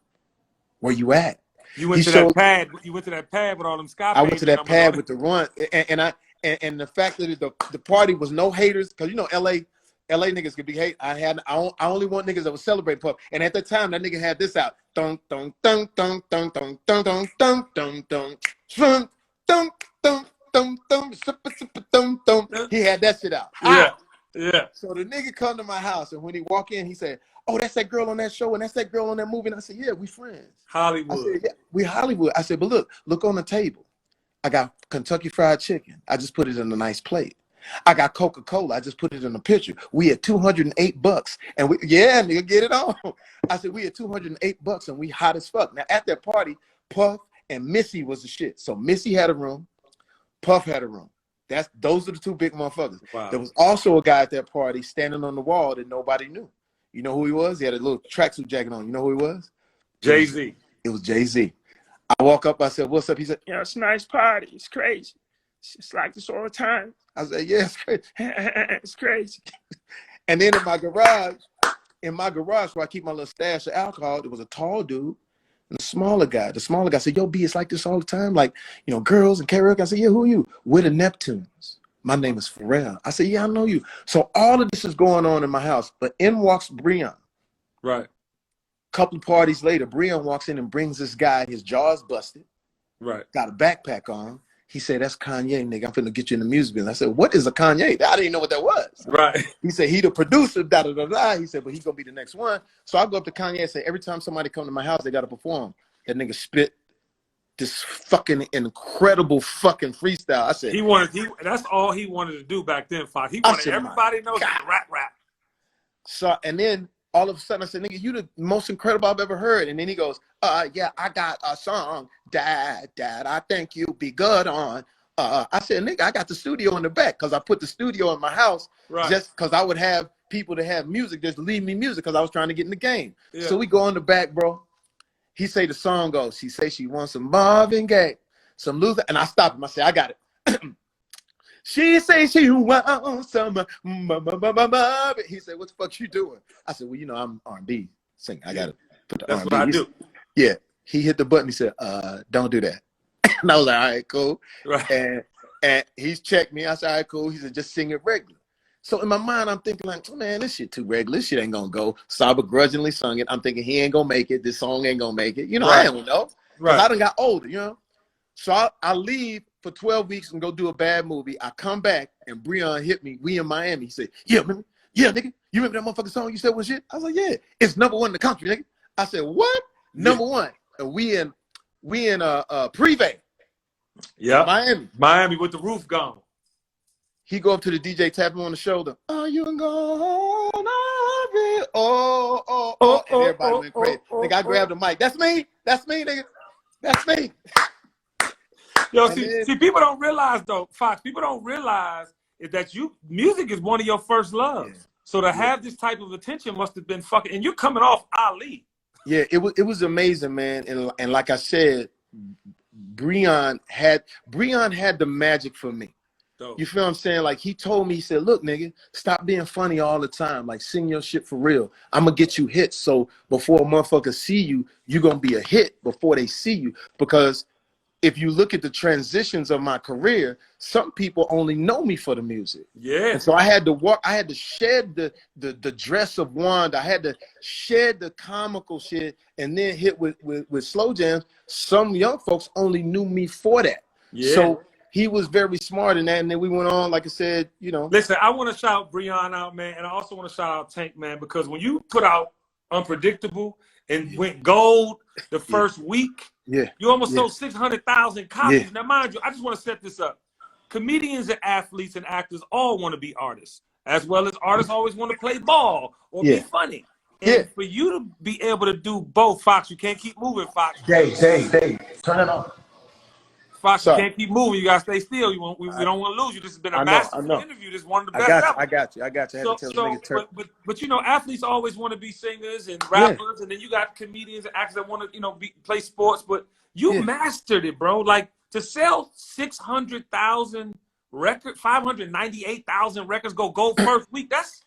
Where you at? You went to that pad. You went to that pad with all them sky. I went to that pad with the run. And the fact that the party was no haters, because you know LA niggas could be hate. I only want niggas that would celebrate Puff. And at that time, that nigga had this out. Dun dun dun dun dun dun dun dun dun dun dun dun dun dun dun dun dun. He had that shit out. Yeah. Yeah. So the nigga come to my house, and when he walk in, he said, oh, that's that girl on that show, and that's that girl on that movie. And I said, yeah, we friends. Hollywood. I said, yeah, we Hollywood. I said, but look on the table. I got Kentucky Fried Chicken. I just put it in a nice plate. I got Coca-Cola. I just put it in a pitcher. We had $208, and nigga, get it on. I said, we had $208, and we hot as fuck. Now at that party, Puff and Missy was the shit. So Missy had a room, Puff had a room. Those are the two big motherfuckers. Wow. There was also a guy at that party standing on the wall that nobody knew. You know who he was? He had a little tracksuit jacket on. You know who he was? Jay-Z. It was Jay-Z. I walk up, I said, what's up? He said, yeah, it's a nice party. It's crazy. It's like this all the time. I said, yeah, it's crazy. It's crazy. And then in my garage where I keep my little stash of alcohol, there was a tall dude and a smaller guy. The smaller guy said, yo, B, it's like this all the time. Like, girls and karaoke. I said, yeah, who are you? We're the Neptunes. My name is Pharrell. I said, yeah, I know you. So all of this is going on in my house. But in walks Breon. Right. Couple of parties later, Breon walks in and brings this guy, his jaw's busted. Right. Got a backpack on. He said, that's Kanye, nigga. I'm finna get you in the music business. I said, what is a Kanye? I didn't know what that was. Right. He said, he the producer, da-da-da-da. He said, but he gonna be the next one. So I go up to Kanye and say, every time somebody come to my house, they gotta perform. That nigga spit this fucking incredible fucking freestyle. I said, that's all he wanted to do back then, Fox. He wanted everybody to know he could rap. So, and then all of a sudden I said, nigga, you the most incredible I've ever heard. And then he goes, yeah, I got a song, Dad, I think you be good on. I said, nigga, I got the studio in the back because I put the studio in my house just because I would have people to have music, just leave me music because I was trying to get in the game. Yeah. So we go in the back, bro. He say the song goes, she say she wants some Marvin Gaye, some Luther, and I stopped him. I said, I got it. She say she wants some Marvin. He said, what the fuck you doing? I said, well, I'm R&B singer. I got to put the R&B. That's R&B. what I do. Yeah. He hit the button. He said, don't do that. And I was like, all right, cool. Right. And he's checked me. I said, all right, cool. He said, just sing it regular. So in my mind, I'm thinking like, oh, man, this shit too regular. This shit ain't gonna go. So I begrudgingly sung it. I'm thinking he ain't gonna make it. This song ain't gonna make it. I don't know. Because I done got older, So I leave for 12 weeks and go do a bad movie. I come back and Breon hit me. We in Miami. He said, yeah, nigga, you remember that motherfucking song you said was shit? I was like, yeah, it's #1 in the country, nigga. I said, what? #1. And we in Privé. Yeah. Miami with the roof gone. He go up to the DJ, tap him on the shoulder. Are you gonna be? Oh. And everybody went crazy. Nigga, I grabbed the mic. That's me, nigga. That's me. Yo, see, people don't realize though, Fox. People don't realize is that music is one of your first loves. Yeah. So to have this type of attention must have been fucking. And you're coming off Ali. Yeah, it was amazing, man. And like I said, Breon had the magic for me. Dope. You feel what I'm saying? Like he told me, he said, look, nigga, stop being funny all the time. Like sing your shit for real. I'm gonna get you hits. So before a motherfucker see you, you're gonna be a hit before they see you. Because if you look at the transitions of my career, some people only know me for the music. Yeah. And so I had to shed the dress of Wanda. I had to shed the comical shit and then hit with slow jams. Some young folks only knew me for that. Yeah. So he was very smart in that. And then we went on, like I said, Listen, I want to shout Breon out, man. And I also want to shout out Tank, man, because when you put out Unpredictable and went gold the first week, you almost sold 600,000 copies. Yeah. Now, mind you, I just want to set this up. Comedians and athletes and actors all want to be artists, as well as artists always want to play ball or be funny. And for you to be able to do both, Fox, you can't keep moving, Fox. Dave, turn it on. Fox, you can't keep moving. You got to stay still. We don't want to lose you. This has been a massive interview. This is one of the best ever. I got you. I had to tell nigga but athletes always want to be singers and rappers, and then you got comedians and actors that want to, play sports. But you mastered it, bro. Like to sell 600,000 records, 598,000 records go gold first week. That's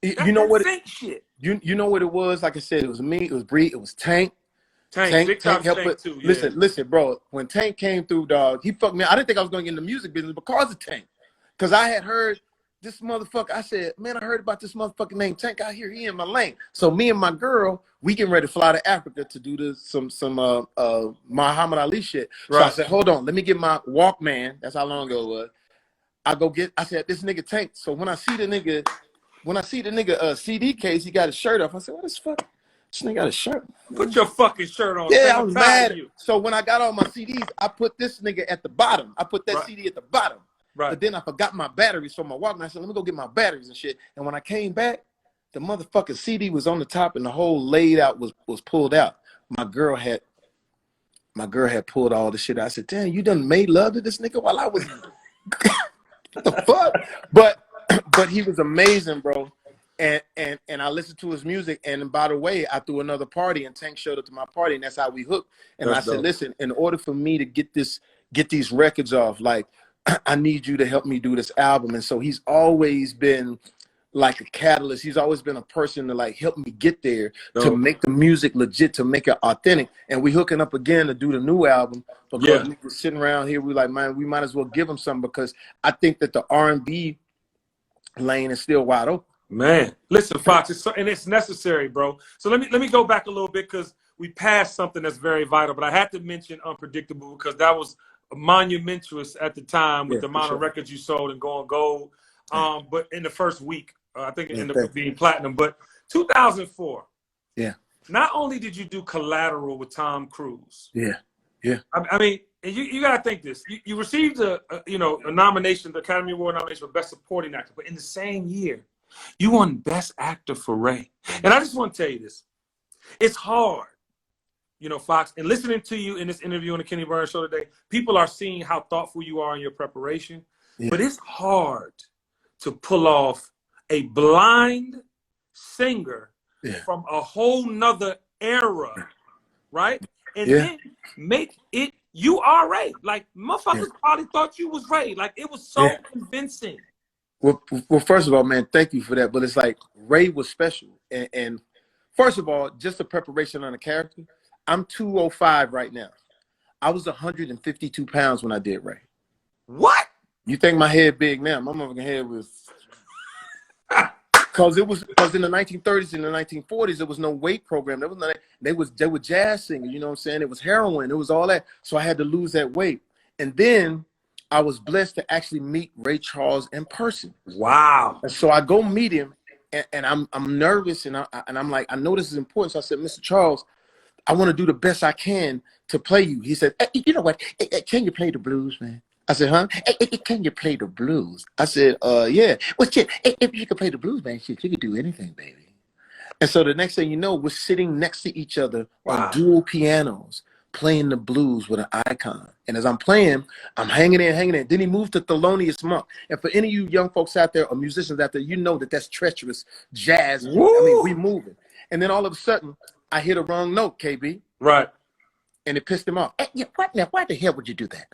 shit. You know what it was? Like I said, it was me. It was Bree. It was Tank. Tank helped Tank too. Yeah. Listen, bro. When Tank came through, dog, he fucked me. I didn't think I was going to get in the music business because of Tank. Because I had heard this motherfucker. I said, man, I heard about this motherfucker named Tank out here. He in my lane. So me and my girl, we getting ready to fly to Africa to do some Muhammad Ali shit. So I said, hold on, let me get my Walkman. That's how long ago it was. I said, this nigga Tank. So when I see the nigga CD case, he got his shirt off. I said, what the fuck? This nigga got a shirt. Put your fucking shirt on. Yeah, I was mad. So when I got all my CDs, I put this nigga at the bottom. I put that CD at the bottom. Right. But then I forgot my batteries for my Walkman. I said, let me go get my batteries and shit. And when I came back, the motherfucking CD was on the top and the whole laid out was pulled out. My girl had pulled all the shit out. I said, damn, you done made love to this nigga while I was what the fuck? But he was amazing, bro. And I listened to his music. And by the way, I threw another party, and Tank showed up to my party, and that's how we hooked. And I said, listen, in order for me to get these records off, like, I need you to help me do this album. And so he's always been like a catalyst. He's always been a person to like help me get there, to make the music legit, to make it authentic. And we hooking up again to do the new album because we were sitting around here. We like, man, we might as well give him something, because I think that the R&B lane is still wide open. Man, listen, Foxx, it's necessary, bro. So let me go back a little bit, because we passed something that's very vital, but I had to mention Unpredictable, because that was monumentous at the time with the amount of records you sold and going gold. But in the first week, I think it ended up being platinum. But 2004, not only did you do Collateral with Tom Cruise, I mean, you got to think this. You received a nomination, the Academy Award nomination for Best Supporting Actor, but in the same year, you won Best Actor for Ray. And I just want to tell you this. It's hard, Foxx, and listening to you in this interview on the Kenny Burns Show today, people are seeing how thoughtful you are in your preparation. But it's hard to pull off a blind singer from a whole nother era, right? And then make it, you are Ray. Like, motherfuckers probably thought you was Ray. Like, it was so convincing. Well, first of all, man, thank you for that. But it's like, Ray was special. And first of all, just the preparation on the character, I'm 205 right now. I was 152 pounds when I did Ray. What? You think my head big now? My motherfucking head was... Because in the 1930s and the 1940s, there was no weight program. There was none. They were jazz singers, you know what I'm saying? It was heroin. It was all that. So I had to lose that weight. And then I was blessed to actually meet Ray Charles in person. Wow. And so I go meet him, and I'm nervous, and I'm like, I know this is important. So I said, Mr. Charles, I want to do the best I can to play you. He said, hey, you know what? Hey, can you play the blues, man? I said, huh? Hey, can you play the blues? I said, yeah. Well, shit, if you can play the blues, man, shit, you can do anything, baby. And so the next thing you know, we're sitting next to each other on dual pianos, playing the blues with an icon. And as I'm playing, I'm hanging in. Then he moved to Thelonious Monk. And for any of you young folks out there or musicians out there, you know that that's treacherous jazz. Woo! I mean, we moving. And then all of a sudden, I hit a wrong note, KB. Right. And it pissed him off. Hey, what now? Why the hell would you do that?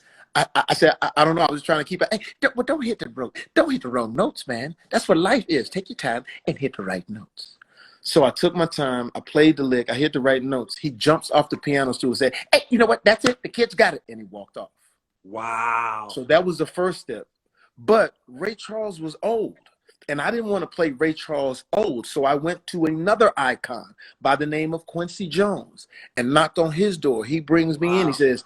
I said, I don't know. I was trying to keep it. Hey, don't hit the wrong notes, man. That's what life is. Take your time and hit the right notes. So I took my time. I played the lick. I hit the right notes. He jumps off the piano stool and said, hey, you know what? That's it. The kid's got it. And he walked off. Wow. So that was the first step. But Ray Charles was old. And I didn't want to play Ray Charles old. So I went to another icon by the name of Quincy Jones and knocked on his door. He brings me in. He says,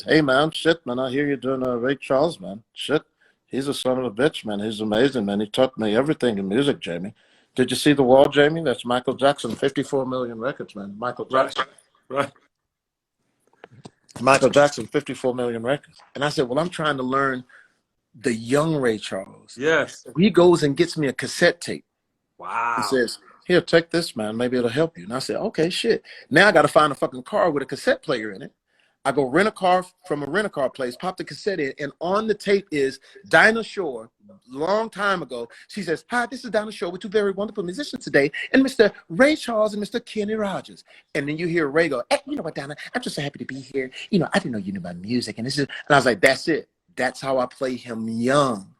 hey, man, shit, man, I hear you doing Ray Charles, man. Shit, he's a son of a bitch, man. He's amazing, man. He taught me everything in music, Jamie. Did you see The Wall, Jamie? That's Michael Jackson, 54 million records, man. Michael Jackson. Right. Michael Jackson, 54 million records. And I said, well, I'm trying to learn the young Ray Charles. Yes. He goes and gets me a cassette tape. Wow. He says, here, take this, man. Maybe it'll help you. And I said, okay, shit. Now I got to find a fucking car with a cassette player in it. I go rent a car from a rent-a-car place, pop the cassette in, and on the tape is Dinah Shore, long time ago. She says, hi, this is Dinah Shore with two very wonderful musicians today, and Mr. Ray Charles and Mr. Kenny Rogers. And then you hear Ray go, hey, you know what, Dinah, I'm just so happy to be here. You know, I didn't know you knew my music. And I was like, that's it. That's how I play him young.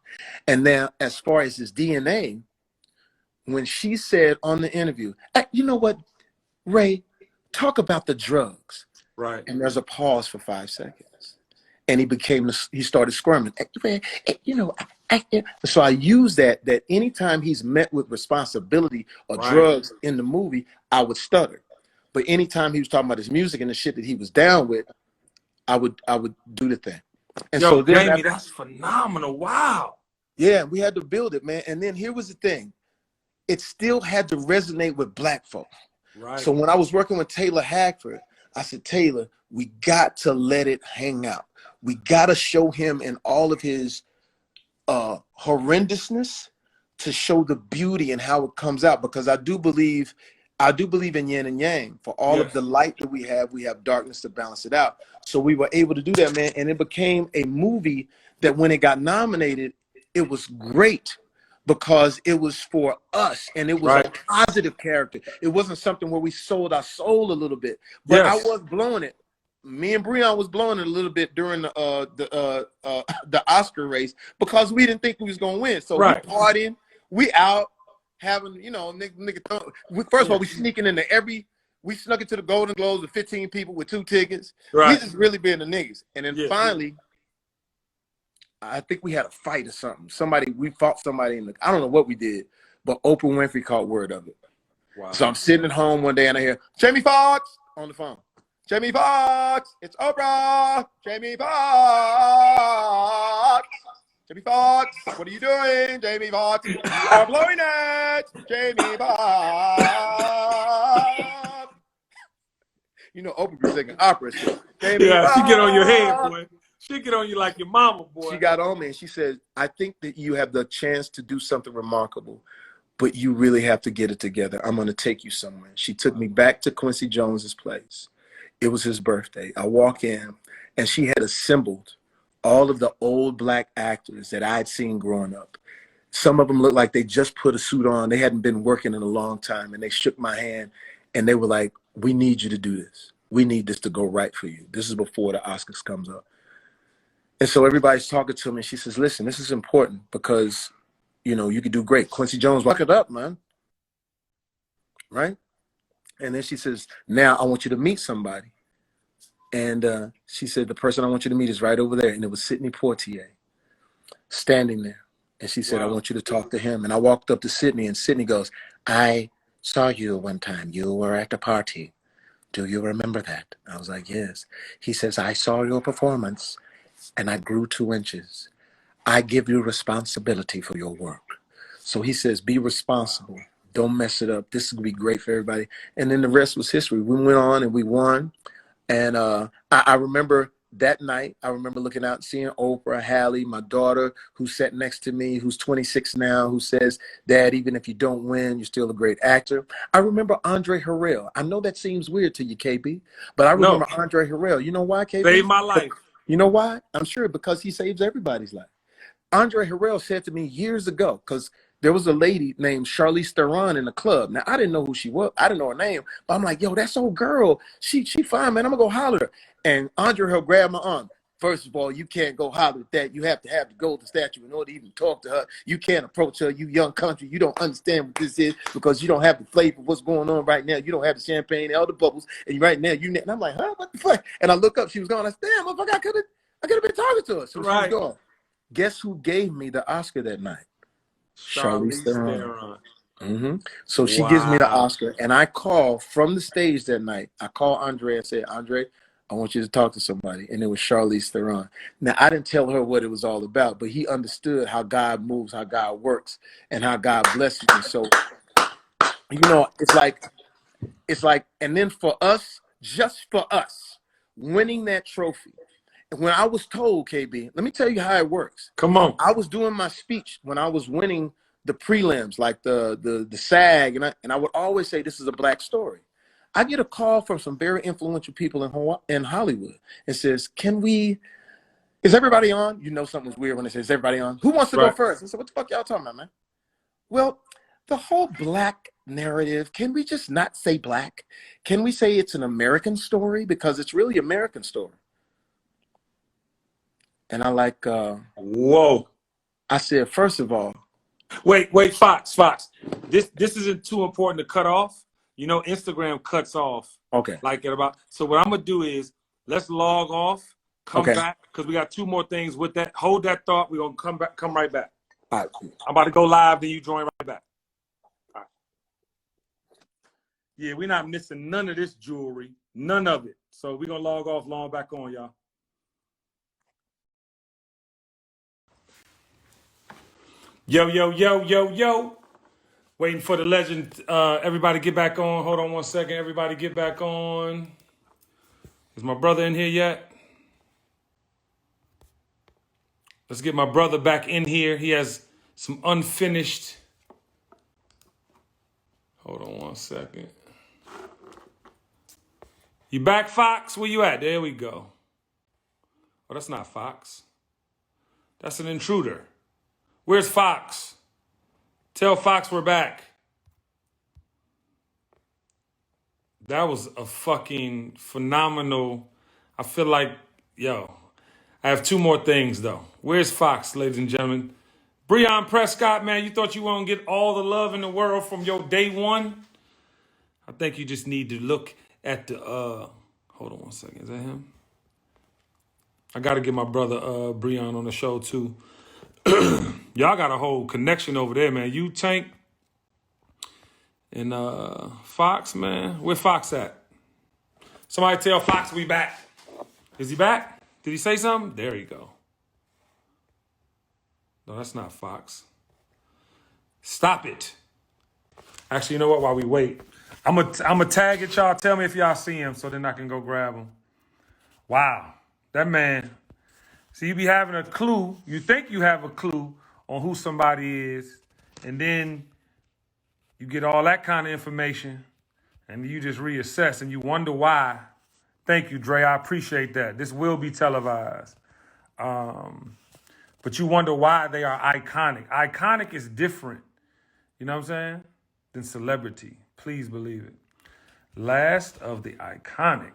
And now, as far as his DNA, when she said on the interview, hey, you know what, Ray, talk about the drugs. Right. And there's a pause for 5 seconds. And he started squirming. Hey, you know, so I use that anytime he's met with responsibility or drugs in the movie, I would stutter. But anytime he was talking about his music and the shit that he was down with, I would do the thing. And so then Jamie, that's phenomenal. Wow. Yeah, we had to build it, man. And then here was the thing. It still had to resonate with black folk. Right. So when I was working with Taylor Hackford, I said, Taylor, we got to let it hang out. We got to show him in all of his horrendousness to show the beauty and how it comes out. Because I do believe in yin and yang. For all of the light that we have darkness to balance it out. So we were able to do that, man. And it became a movie that when it got nominated, it was great. because it was for us and it was a Right. positive character. It wasn't something where we sold our soul a little bit, but I Yes. was blowing it. Me and Breon was blowing it a little bit during the Oscar race because we didn't think we was gonna win. So we Right. partying, we out having, first of all, we sneaking into we snuck into the Golden Globes with 15 people with 2 tickets. We Right. just really being the niggas. And then Yeah. finally, I think we had a fight or something. We fought somebody I don't know what we did, but Oprah Winfrey caught word of it. Wow. So I'm sitting at home one day and I hear, Jamie Foxx on the phone. Jamie Foxx, it's Oprah. Jamie Foxx. Jamie Foxx, what are you doing? Jamie Foxx, you are blowing it. Jamie Foxx. You know, Oprah be singing opera. So, Jamie Foxx. She get on your head, boy. She get on you like your mama, boy. She got on me and she said, I think that you have the chance to do something remarkable, but you really have to get it together. I'm going to take you somewhere. She took me back to Quincy Jones's place. It was his birthday. I walk in and she had assembled all of the old black actors that I had seen growing up. Some of them looked like they just put a suit on. They hadn't been working in a long time. And they shook my hand and they were like, we need you to do this. We need this to go right for you. This is before the Oscars comes up. And so everybody's talking to me. And she says, listen, this is important because, you could do great. Quincy Jones, lock it up, man. Right? And then she says, now I want you to meet somebody. And she said, the person I want you to meet is right over there. And it was Sidney Poitier standing there. And she said, wow. I want you to talk to him. And I walked up to Sidney and Sidney goes, I saw you one time. You were at a party. Do you remember that? I was like, yes. He says, I saw your performance and I grew 2 inches. I give you responsibility for your work. So he says, be responsible. Don't mess it up. This is going to be great for everybody. And then the rest was history. We went on and we won. And I remember that night, I remember looking out and seeing Oprah, Hallie, my daughter, who sat next to me, who's 26 now, who says, Dad, even if you don't win, you're still a great actor. I remember Andre Harrell. I know that seems weird to you, KB, but I remember Andre Harrell. You know why, KB? Saved my life. You know why? I'm sure because he saves everybody's life. Andre Harrell said to me years ago, because there was a lady named Charlize Theron in the club. Now, I didn't know who she was. I didn't know her name. But I'm like, yo, that's old girl. She fine, man. I'm going to go holler at her. And Andre Harrell grabbed my arm. First of all, you can't go holler at that. You have to have the golden statue in order to even talk to her. You can't approach her. You young country. You don't understand what this is because you don't have the flavor of what's going on right now. You don't have the champagne, all the bubbles. And right now, and I'm like, huh? What the fuck? And I look up. She was gone. I said, damn, motherfucker, I could have been talking to her. So she was gone. Guess who gave me the Oscar that night? Charlize Theron. Mm-hmm. So she gives me the Oscar, and I call from the stage that night. I call Andre and say, Andre, I want you to talk to somebody. And it was Charlize Theron. Now, I didn't tell her what it was all about, but he understood how God moves, how God works, and how God blesses you. So, it's like, and then for us, just for us, winning that trophy. When I was told, KB, let me tell you how it works. Come on. I was doing my speech when I was winning the prelims, like the SAG, and I would always say this is a black story. I get a call from some very influential people in Hollywood. It says, is everybody on? You know something's weird when it says everybody on. Who wants to go first? I said, what the fuck y'all talking about, man? Well, the whole black narrative, can we just not say black? Can we say it's an American story? Because it's really an American story. And I like, whoa. I said, first of all. Wait, Fox. This isn't too important to cut off. You know, Instagram cuts off. Okay. Like at about, so what I'm going to do is, let's log off, come back, because we got 2 more things with that. Hold that thought. We're going to come right back. All right, cool. I'm about to go live, then you join right back. All right. Yeah, we're not missing none of this jewelry. None of it. So we're going to log off, log back on, y'all. Yo. Waiting for the legend. Everybody get back on. Hold on one second. Everybody get back on. Is my brother in here yet? Let's get my brother back in here. He has some unfinished. Hold on one second. You back, Fox? Where you at? There we go. Oh, that's not Fox. That's an intruder. Where's Fox? Tell Foxx we're back. That was a fucking phenomenal. I feel like, yo, I have two more things though. Where's Foxx, ladies and gentlemen? Breon Prescott, man, you thought you won't get all the love in the world from your day one? I think you just need to look at the, hold on one second, is that him? I gotta get my brother Breon on the show too. Y'all got a whole connection over there, man. You, Tank, and Foxx, man. Where Foxx at? Somebody tell Foxx we back. Is he back? Did he say something? There you go. No, that's not Foxx. Stop it. Actually, you know what? While we wait, I'm a tag it, y'all. Tell me if y'all see him so then I can go grab him. Wow. That man. See, you be having a clue. You think you have a clue on who somebody is. And then you get all that kind of information. And you just reassess and you wonder why. Thank you, Dre. I appreciate that. This will be televised. But you wonder why they are iconic. Iconic is different, you know what I'm saying, than celebrity. Please believe it. Last of the iconic.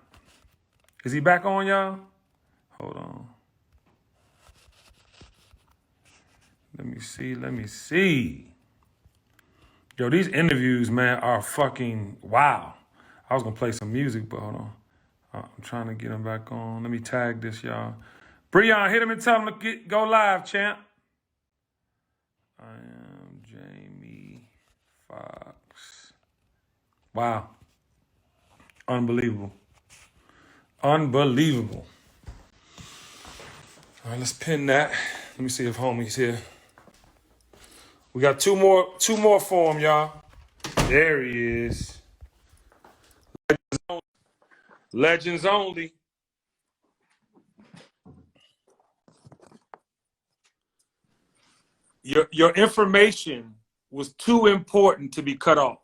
Is he back on, y'all? Hold on. Let me see. Yo, these interviews, man, are fucking wow. I was going to play some music, but hold on. I'm trying to get him back on. Let me tag this, y'all. Breon, hit him and tell him to go live, champ. I am Jamie Foxx. Wow. Unbelievable. Unbelievable. All right, let's pin that. Let me see if homie's here. We got two more for him, y'all. There he is. Legends only. Your information was too important to be cut off.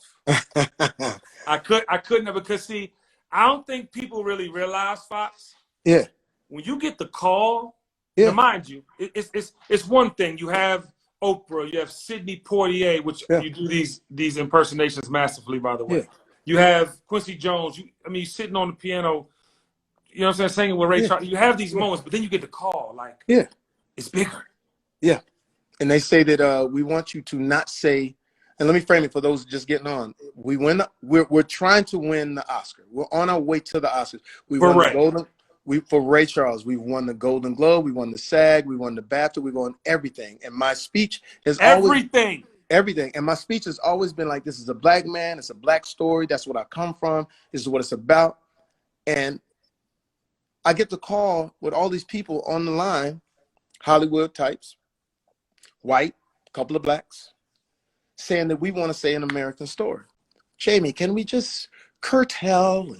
I couldn't have, because see, I don't think people really realize, Foxx. Yeah. When you get the call, Yeah. now mind you, it's one thing. You have Oprah, you have Sidney Poitier, which you do these impersonations masterfully, by the way. Yeah. You have Quincy Jones. You're sitting on the piano, you know what I'm saying, singing with Ray Charles. You have these moments, but then you get the call, like, it's bigger. Yeah. And they say that we want you to not say, and let me frame it for those just getting on. We're trying to win the Oscar. We're on our way to the Oscars. We won the Golden. For Ray Charles, we won the Golden Globe, we won the SAG, we won the BAFTA, we won everything. And my speech is everything. And my speech has always been like, this is a black man, it's a black story. That's what I come from. This is what it's about. And I get the call with all these people on the line, Hollywood types, white, a couple of blacks, saying that we want to say an American story. Jamie, can we just curtail?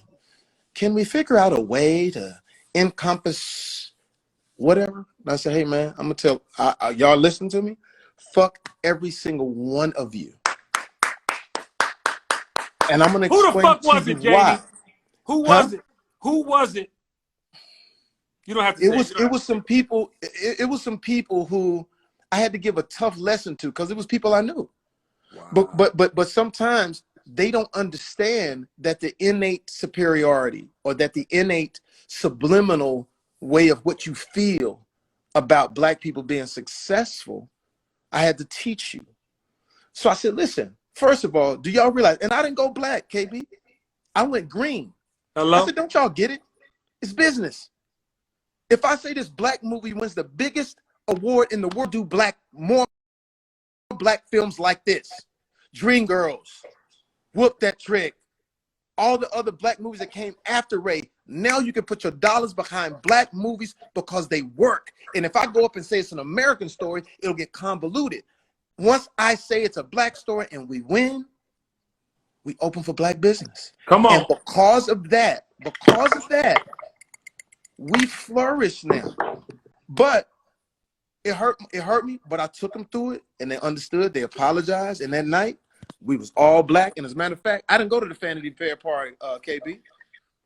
Can we figure out a way to encompass whatever? And I said, hey, man, I'm going to tell, y'all listen to me? Fuck every single one of you. And I'm going to explain to you why. Who the fuck was it, Jamie? Who was it? Who was it? You don't have to say it. Was some people. It was some people who I had to give a tough lesson to because it was people I knew. Wow. But sometimes they don't understand that the innate superiority or that the innate subliminal way of what you feel about black people being successful, I had to teach you. So I said, listen, first of all, do y'all realize, and I didn't go black, KB. I went green. Hello? I said, don't y'all get it? It's business. If I say this black movie wins the biggest award in the world, do more black films like this. Dreamgirls, Whoop That Trick, all the other black movies that came after Ray. Now you can put your dollars behind black movies because they work. And if I go up and say it's an American story, it'll get convoluted. Once I say it's a black story and we win, we open for black business. Come on. And because of that, we flourish now. But it hurt me, but I took them through it and they understood, they apologized. And that night we was all black. And as a matter of fact, I didn't go to the Vanity Fair party, KB.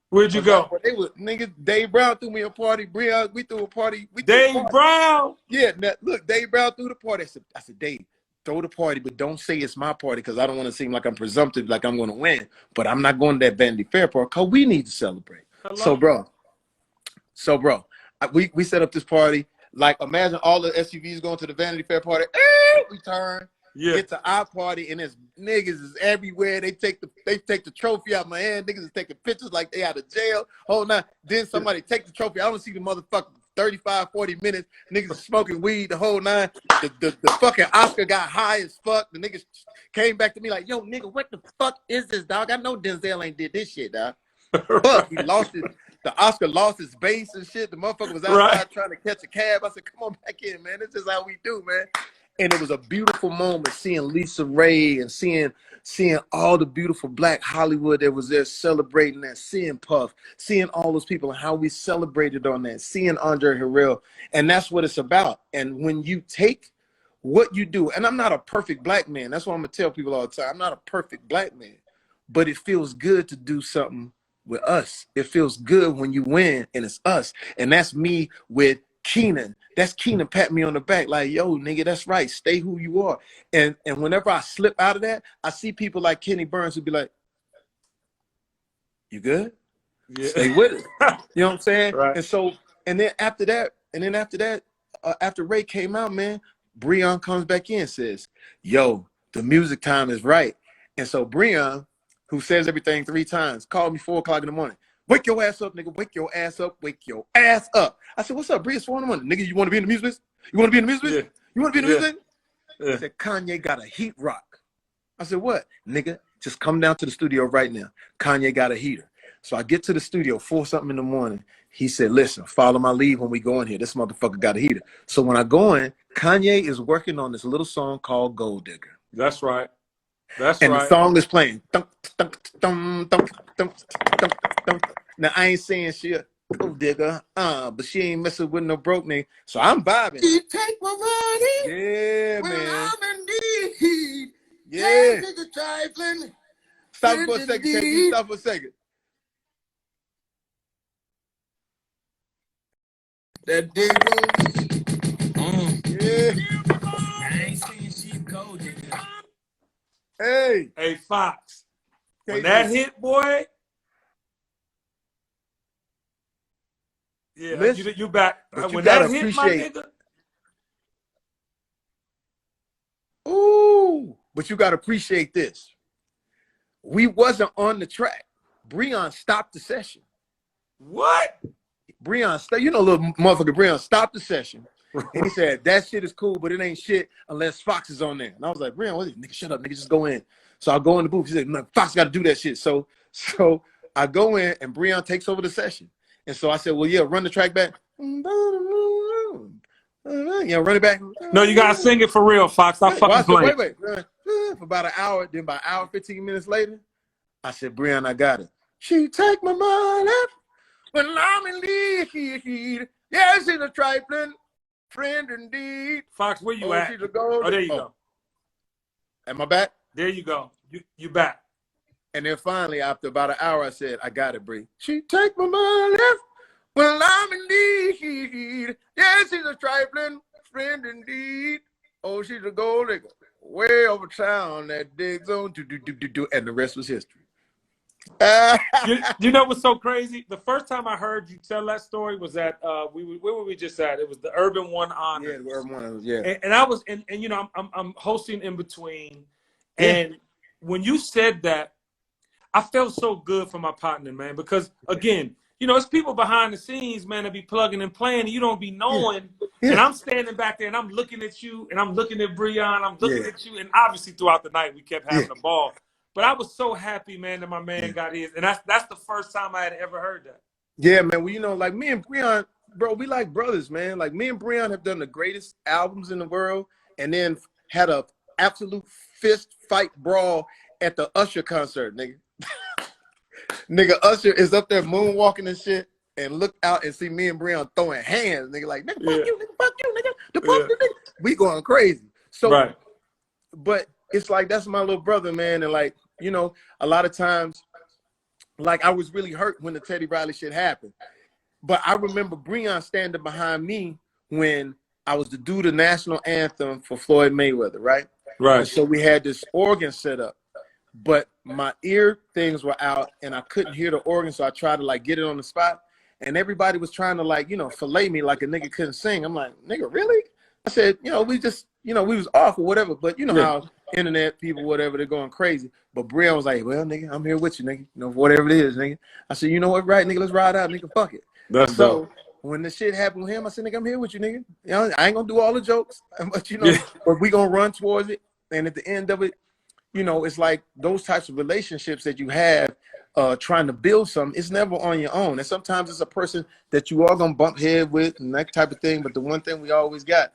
Where'd you go? They were niggas. Dave Brown threw me a party. We threw a party. Dave Brown? Yeah, look, Dave Brown threw the party. I said, Dave, throw the party, but don't say it's my party because I don't want to seem like I'm presumptive, like I'm going to win. But I'm not going to that Vanity Fair party because we need to celebrate. So, bro, we set up this party. Like, imagine all the SUVs going to the Vanity Fair party. We turn, get to our party, and there's niggas is everywhere. They take the trophy out of my hand. Niggas is taking pictures like they out of jail. Hold on. Then somebody take the trophy. I don't see the motherfucker 35, 40 minutes. Niggas smoking weed the whole nine. The fucking Oscar got high as fuck. The niggas came back to me like, yo, nigga, what the fuck is this, dog? I know Denzel ain't did this shit, dog. But he lost it. The Oscar lost his base and shit. The motherfucker was outside trying to catch a cab. I said, come on back in, man. This is how we do, man. And it was a beautiful moment seeing Lisa Ray and seeing all the beautiful Black Hollywood that was there celebrating that, seeing Puff, seeing all those people and how we celebrated on that, seeing Andre Harrell. And that's what it's about. And when you take what you do, and I'm not a perfect Black man. That's what I'm going to tell people all the time. I'm not a perfect Black man. But it feels good to do something with us. It feels good when you win and it's us. And that's me with Keenan. That's Keenan patting me on the back like, yo, nigga, that's right. Stay who you are. And whenever I slip out of that, I see people like Kenny Burns who be like, you good? Yeah. Stay with it. You know what I'm saying? Right. And then after that, after Ray came out, man, Breon comes back in and says, yo, the music time is right. And so Breon, who says everything 3 times, called me 4 o'clock in the morning. Wake your ass up, nigga. Wake your ass up. Wake your ass up. I said, what's up, Bree? It's 4 in the morning. Nigga, you want to be in the music business? You want to be in the music business? Yeah. You want to be in the music business? He said, Kanye got a heat rock. I said, what? Nigga, just come down to the studio right now. Kanye got a heater. So I get to the studio 4 something in the morning. He said, listen, follow my lead when we go in here. This motherfucker got a heater. So when I go in, Kanye is working on this little song called Gold Digger. That's right. And the song is playing. Now, I ain't saying she a gold digger, but she ain't messing with no broke nigga. So I'm vibing. She take my money. Yeah, man. I'm in need. Yeah. Trifling. Stop for a second, KP. Stop for a second. That digger. Yeah. I ain't saying she a gold digger. Hey, Foxx. When that hit, boy. Yeah, listen, you back. But when you gotta that hit, appreciate. My nigga. Ooh, but you gotta appreciate this. We wasn't on the track. Breon stopped the session. What? Breon, you know, little motherfucker Breon stopped the session. And he said, that shit is cool, but it ain't shit unless Foxx is on there. And I was like, Breon, what is it? Nigga, shut up, nigga, just go in. So I go in the booth. He said, no, Foxx got to do that shit. So I go in and Breon takes over the session. And so I said, well, yeah, run the track back. Yeah, run it back. No, you got to sing it for real, Foxx. Stop fucking playing. Wait. For about an hour, then about an hour, 15 minutes later, I said, Breon, I got it. She take my money when I'm in need. Yeah, she's a trifling friend indeed. Foxx, where you at? Oh, there you go. Am I back? There you go. You back. And then finally, after about an hour, I said, I got it, Bree. She take my money when I'm in need. Yeah, she's a trifling friend indeed. Oh, she's a gold digger. Way over town that digs on do. And the rest was history. You know what's so crazy? The first time I heard you tell that story was at where were we just at? It was the Urban One Honors. Yeah, the Urban One Honors, yeah. And I was and you know I'm hosting in between, and when you said that, I felt so good for my partner, man, because again, you know, it's people behind the scenes, man, that be plugging and playing, and you don't be knowing. Yeah. And I'm standing back there and I'm looking at you and I'm looking at Breon, I'm looking at you, and obviously throughout the night we kept having a ball. But I was so happy, man, that my man got his. And that's the first time I had ever heard that. Yeah, man. Well, you know, like me and Breon, bro, we like brothers, man. Like me and Breon have done the greatest albums in the world and then had a absolute fist fight brawl at the Usher concert, nigga. Nigga, Usher is up there moonwalking and shit and look out and see me and Breon throwing hands. Nigga, like, nigga, fuck you, nigga. The fuck you, nigga. We going crazy. So, but it's like, that's my little brother, man. And like, you know, a lot of times, like I was really hurt when the Teddy Riley shit happened. But I remember Breon standing behind me when I was to do the national anthem for Floyd Mayweather, right? And Right. so we had this organ set up, but my ear things were out and I couldn't hear the organ. So I tried to like get it on the spot, and everybody was trying to like, fillet me like a nigga couldn't sing. I'm like, nigga, really? I said, we just, we was off or whatever. But you know Yeah. how internet people, whatever, they're going crazy. But Brian was like, well, nigga, I'm here with you, nigga. Whatever it is, nigga. I said, you know what, right, nigga, let's ride out, nigga, fuck it. That's So dope. when the shit happened with him, I said, nigga, I'm here with you, nigga. I ain't gonna do all the jokes, but Yeah. but we gonna run towards it. And at the end of it, it's like those types of relationships that you have trying to build something. It's never on your own. And sometimes it's a person that you are going to bump head with and that type of thing. But the one thing we always got,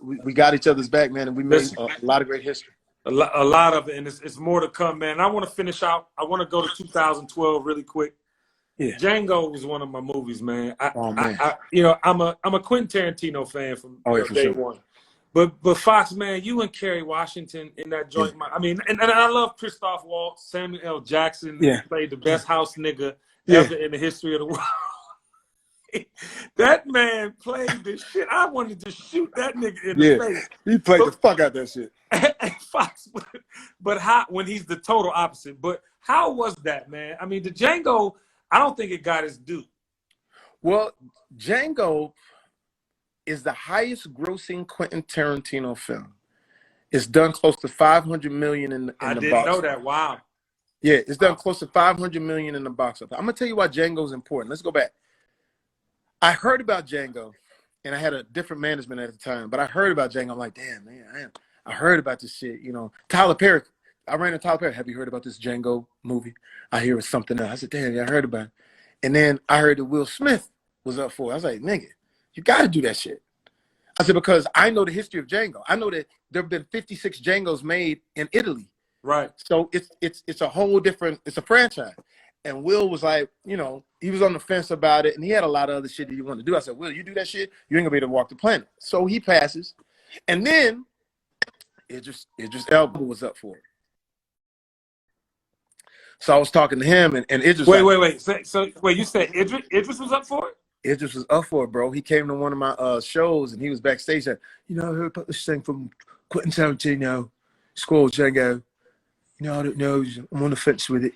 we got each other's back, man. And we made Listen, a lot of great history. a lot of it, and it's more to come, man. And I want to finish out. I want to go to 2012 really quick. Yeah. Django was one of my movies, man. Oh, man. I'm a Quentin Tarantino fan from for day sure. one. But Foxx, man, you and Kerry Washington in that joint. Yeah. I mean, and I love Christoph Waltz, Samuel L. Jackson. Yeah. Played the best house nigga Yeah. ever in the history of the world. That man played the shit. I wanted to shoot that nigga in the face. He played the fuck out that shit. And Foxx, but how when he's the total opposite. But how was that, man? I mean, the Django, I don't think it got its due. Well, Django is the highest grossing Quentin Tarantino film. It's done close to 500 million in the I box. didn't know that. Wow. Yeah, it's done close to 500 million in the box office. I'm gonna tell you why Django's important. Let's go back. I heard about Django, and I had a different management at the time, but I heard about Django. I'm like, damn, man, I heard about this shit. Tyler Perry. I ran into Tyler Perry. Have you heard about this Django movie? I hear it's something else. I said, damn, yeah, I heard about it. And then I heard that Will Smith was up for it. I was like, nigga, you got to do that shit. I said, because I know the history of Django. I know that there have been 56 Djangos made in Italy. Right. So it's a whole different, it's a franchise. And Will was like, he was on the fence about it, and he had a lot of other shit that he wanted to do. I said, Will, you do that shit, you ain't gonna be able to walk the planet. So he passes. And then Idris Elba was up for it. So I was talking to him, and Idris. Wait. So wait, you said Idris was up for it? Idris was up for it, bro. He came to one of my shows, and he was backstage. Said, I heard about this thing from Quentin Tarantino, Squirrel Django. I don't know. I'm on the fence with it.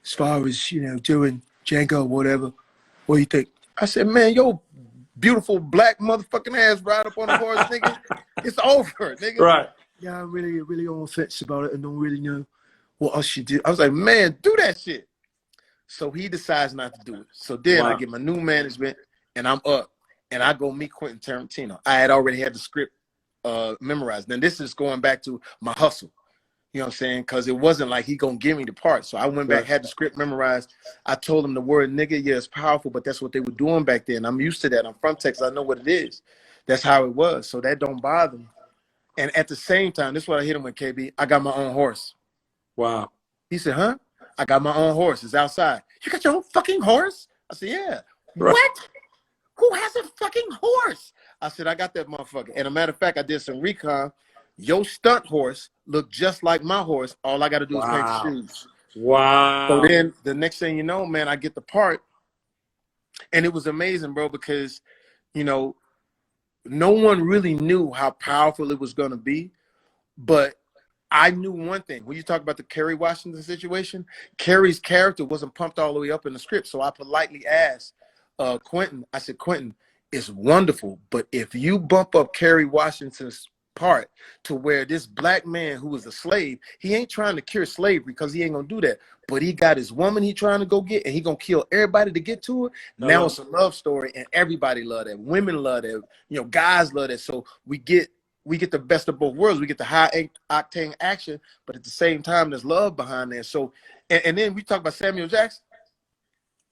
As far as doing Django or whatever. What do you think? I said, man, yo, beautiful black motherfucking ass ride up on the horse, nigga. It's over, nigga. Right. Yeah, I'm really on the fence about it, and don't really know what else you do. I was like, man, do that shit. So he decides not to do it. So then I get my new management, and I'm up, and I go meet Quentin Tarantino. I had already had the script memorized. Then this is going back to my hustle. You know what I'm saying? Because it wasn't like he gonna give me the part. So I went back, had the script memorized. I told him the word nigga, yeah, it's powerful, but that's what they were doing back then. I'm used to that. I'm from Texas. I know what it is. That's how it was. So that don't bother me. And at the same time, this is what I hit him with, KB. I got my own horse. Wow. He said, huh? I got my own horse. It's outside. You got your own fucking horse? I said, yeah. Right. What? Who has a fucking horse? I said, I got that motherfucker. And a matter of fact, I did some recon. Your stunt horse looked just like my horse. All I got to do is paint the shoes. Wow. So then the next thing you know, man, I get the part. And it was amazing, bro, because, no one really knew how powerful it was going to be. But I knew one thing. When you talk about the Kerry Washington situation, Kerry's character wasn't pumped all the way up in the script. So I politely asked Quentin, I said, Quentin, it's wonderful, but if you bump up Kerry Washington's part to where this black man who was a slave, he ain't trying to cure slavery because he ain't gonna do that. But he got his woman he trying to go get, and he gonna kill everybody to get to her. Now it's a love story, and everybody love that. Women love that. Guys love that. So we get the best of both worlds. We get the high octane action, but at the same time, there's love behind there. So, and then we talk about Samuel Jackson.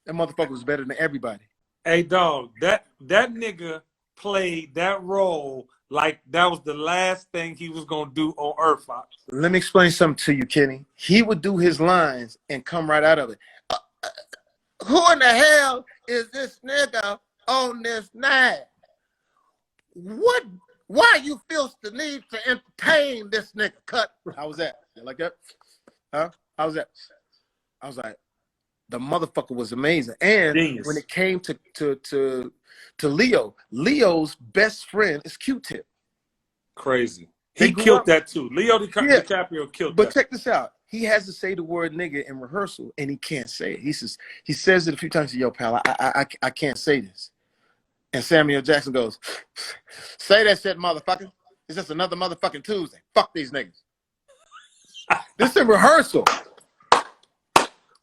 That motherfucker was better than everybody. Hey, dog, that nigga played that role like that was the last thing he was gonna do on Earth, Fox. Let me explain something to you, Kenny. He would do his lines and come right out of it. Who in the hell is this nigga on this night? What? Why you feel the need to entertain this nigga? Cut. How was that? You like that? Huh? How was that? I was like, the motherfucker was amazing. And Genius. When it came to Leo, Leo's best friend is Q-Tip. Crazy. He grew killed up. that too. Leo Yeah, DiCaprio killed but that. check this out. He has to say the word nigga in rehearsal, and he can't say it. He says it a few times. He says, yo, pal, I can't say this. And Samuel Jackson goes, say that shit, motherfucker. It's just another motherfucking Tuesday. Fuck these niggas. This in rehearsal.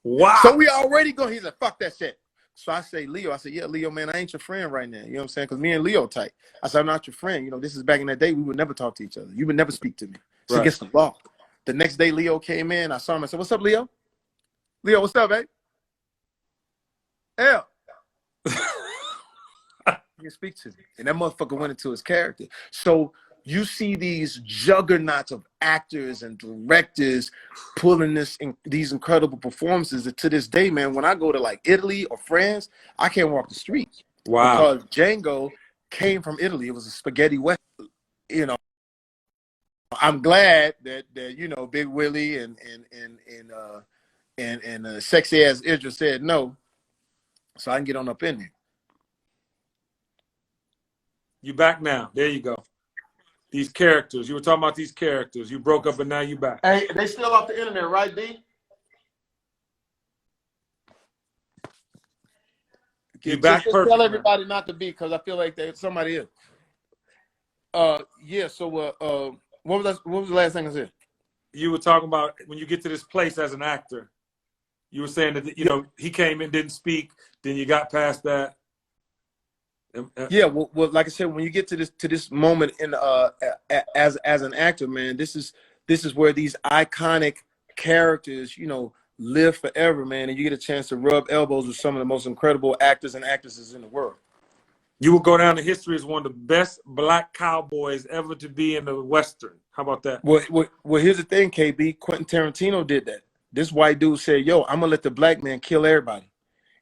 Wow. So we already going. He said, fuck that shit. So I say, Leo, I said, yeah, Leo, man, I ain't your friend right now. You know what I'm saying? Because me and Leo tight. I said, I'm not your friend. You know, this is back in that day. We would never talk to each other. You would never speak to me. It's Right. against the law. The next day, Leo came in. I saw him. I said, what's up, Leo? Leo, what's up, babe? L. He didn't speak to me. And that motherfucker went into his character. So you see these juggernauts of actors and directors pulling these incredible performances that to this day, man, when I go to like Italy or France, I can't walk the streets. Wow. Because Django came from Italy. It was a spaghetti western. You know, I'm glad that you know, Big Willie and sexy ass Idris said no, so I can get on up in there. You back now. There you go. These characters. You were talking about these characters. You broke up, and now you back. Hey, they still off the internet, right, D? You back Just perfect. tell Man. everybody not to be, because I feel like somebody is. Yeah. So, what was the last thing I said? You were talking about when you get to this place as an actor. You were saying that, you know, he came in, didn't speak, then you got past that. Yeah, well, like I said, when you get to this moment in as an actor, man, this is where these iconic characters, you know, live forever, man, and you get a chance to rub elbows with some of the most incredible actors and actresses in the world. You will go down in history as one of the best black cowboys ever to be in the Western. How about that? Well, here's the thing, KB. Quentin Tarantino did that. This white dude said, yo, I'm gonna let the black man kill everybody.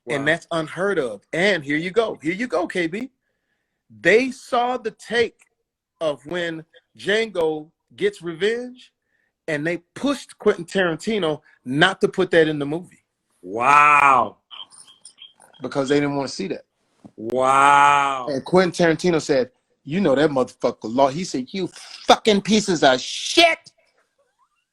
Wow. And that's unheard of. And here you go, KB. They saw the take of when Django gets revenge, and they pushed Quentin Tarantino not to put that in the movie. Wow. Because they didn't want to see that. Wow. And Quentin Tarantino said, you know that motherfucker law. He said, you fucking pieces of shit.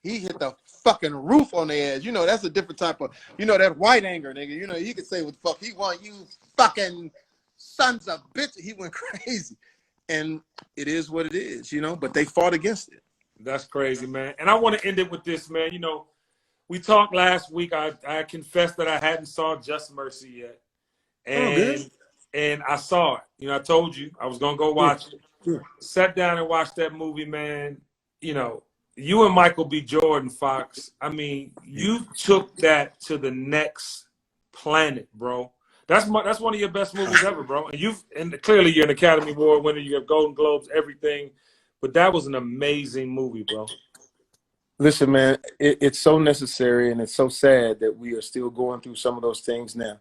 He hit the fucking roof on their ass. You know, that's a different type of, you know, that white anger, nigga. You know, he could say what the fuck he want. You fucking sons of bitches. He went crazy. And it is what it is, you know, but they fought against it. That's crazy, man. And I want to end it with this, man. You know, we talked last week. I confessed that I hadn't saw Just Mercy yet. And I saw it. You know, I told you I was going to go watch it. Yeah. Sat down and watched that movie, man. You know, you and Michael B. Jordan, Foxx, I mean, you took that to the next planet, bro. That's one of your best movies ever, bro. And clearly you're an Academy Award winner. You have Golden Globes, everything. But that was an amazing movie, bro. Listen, man, it's so necessary, and it's so sad that we are still going through some of those things now.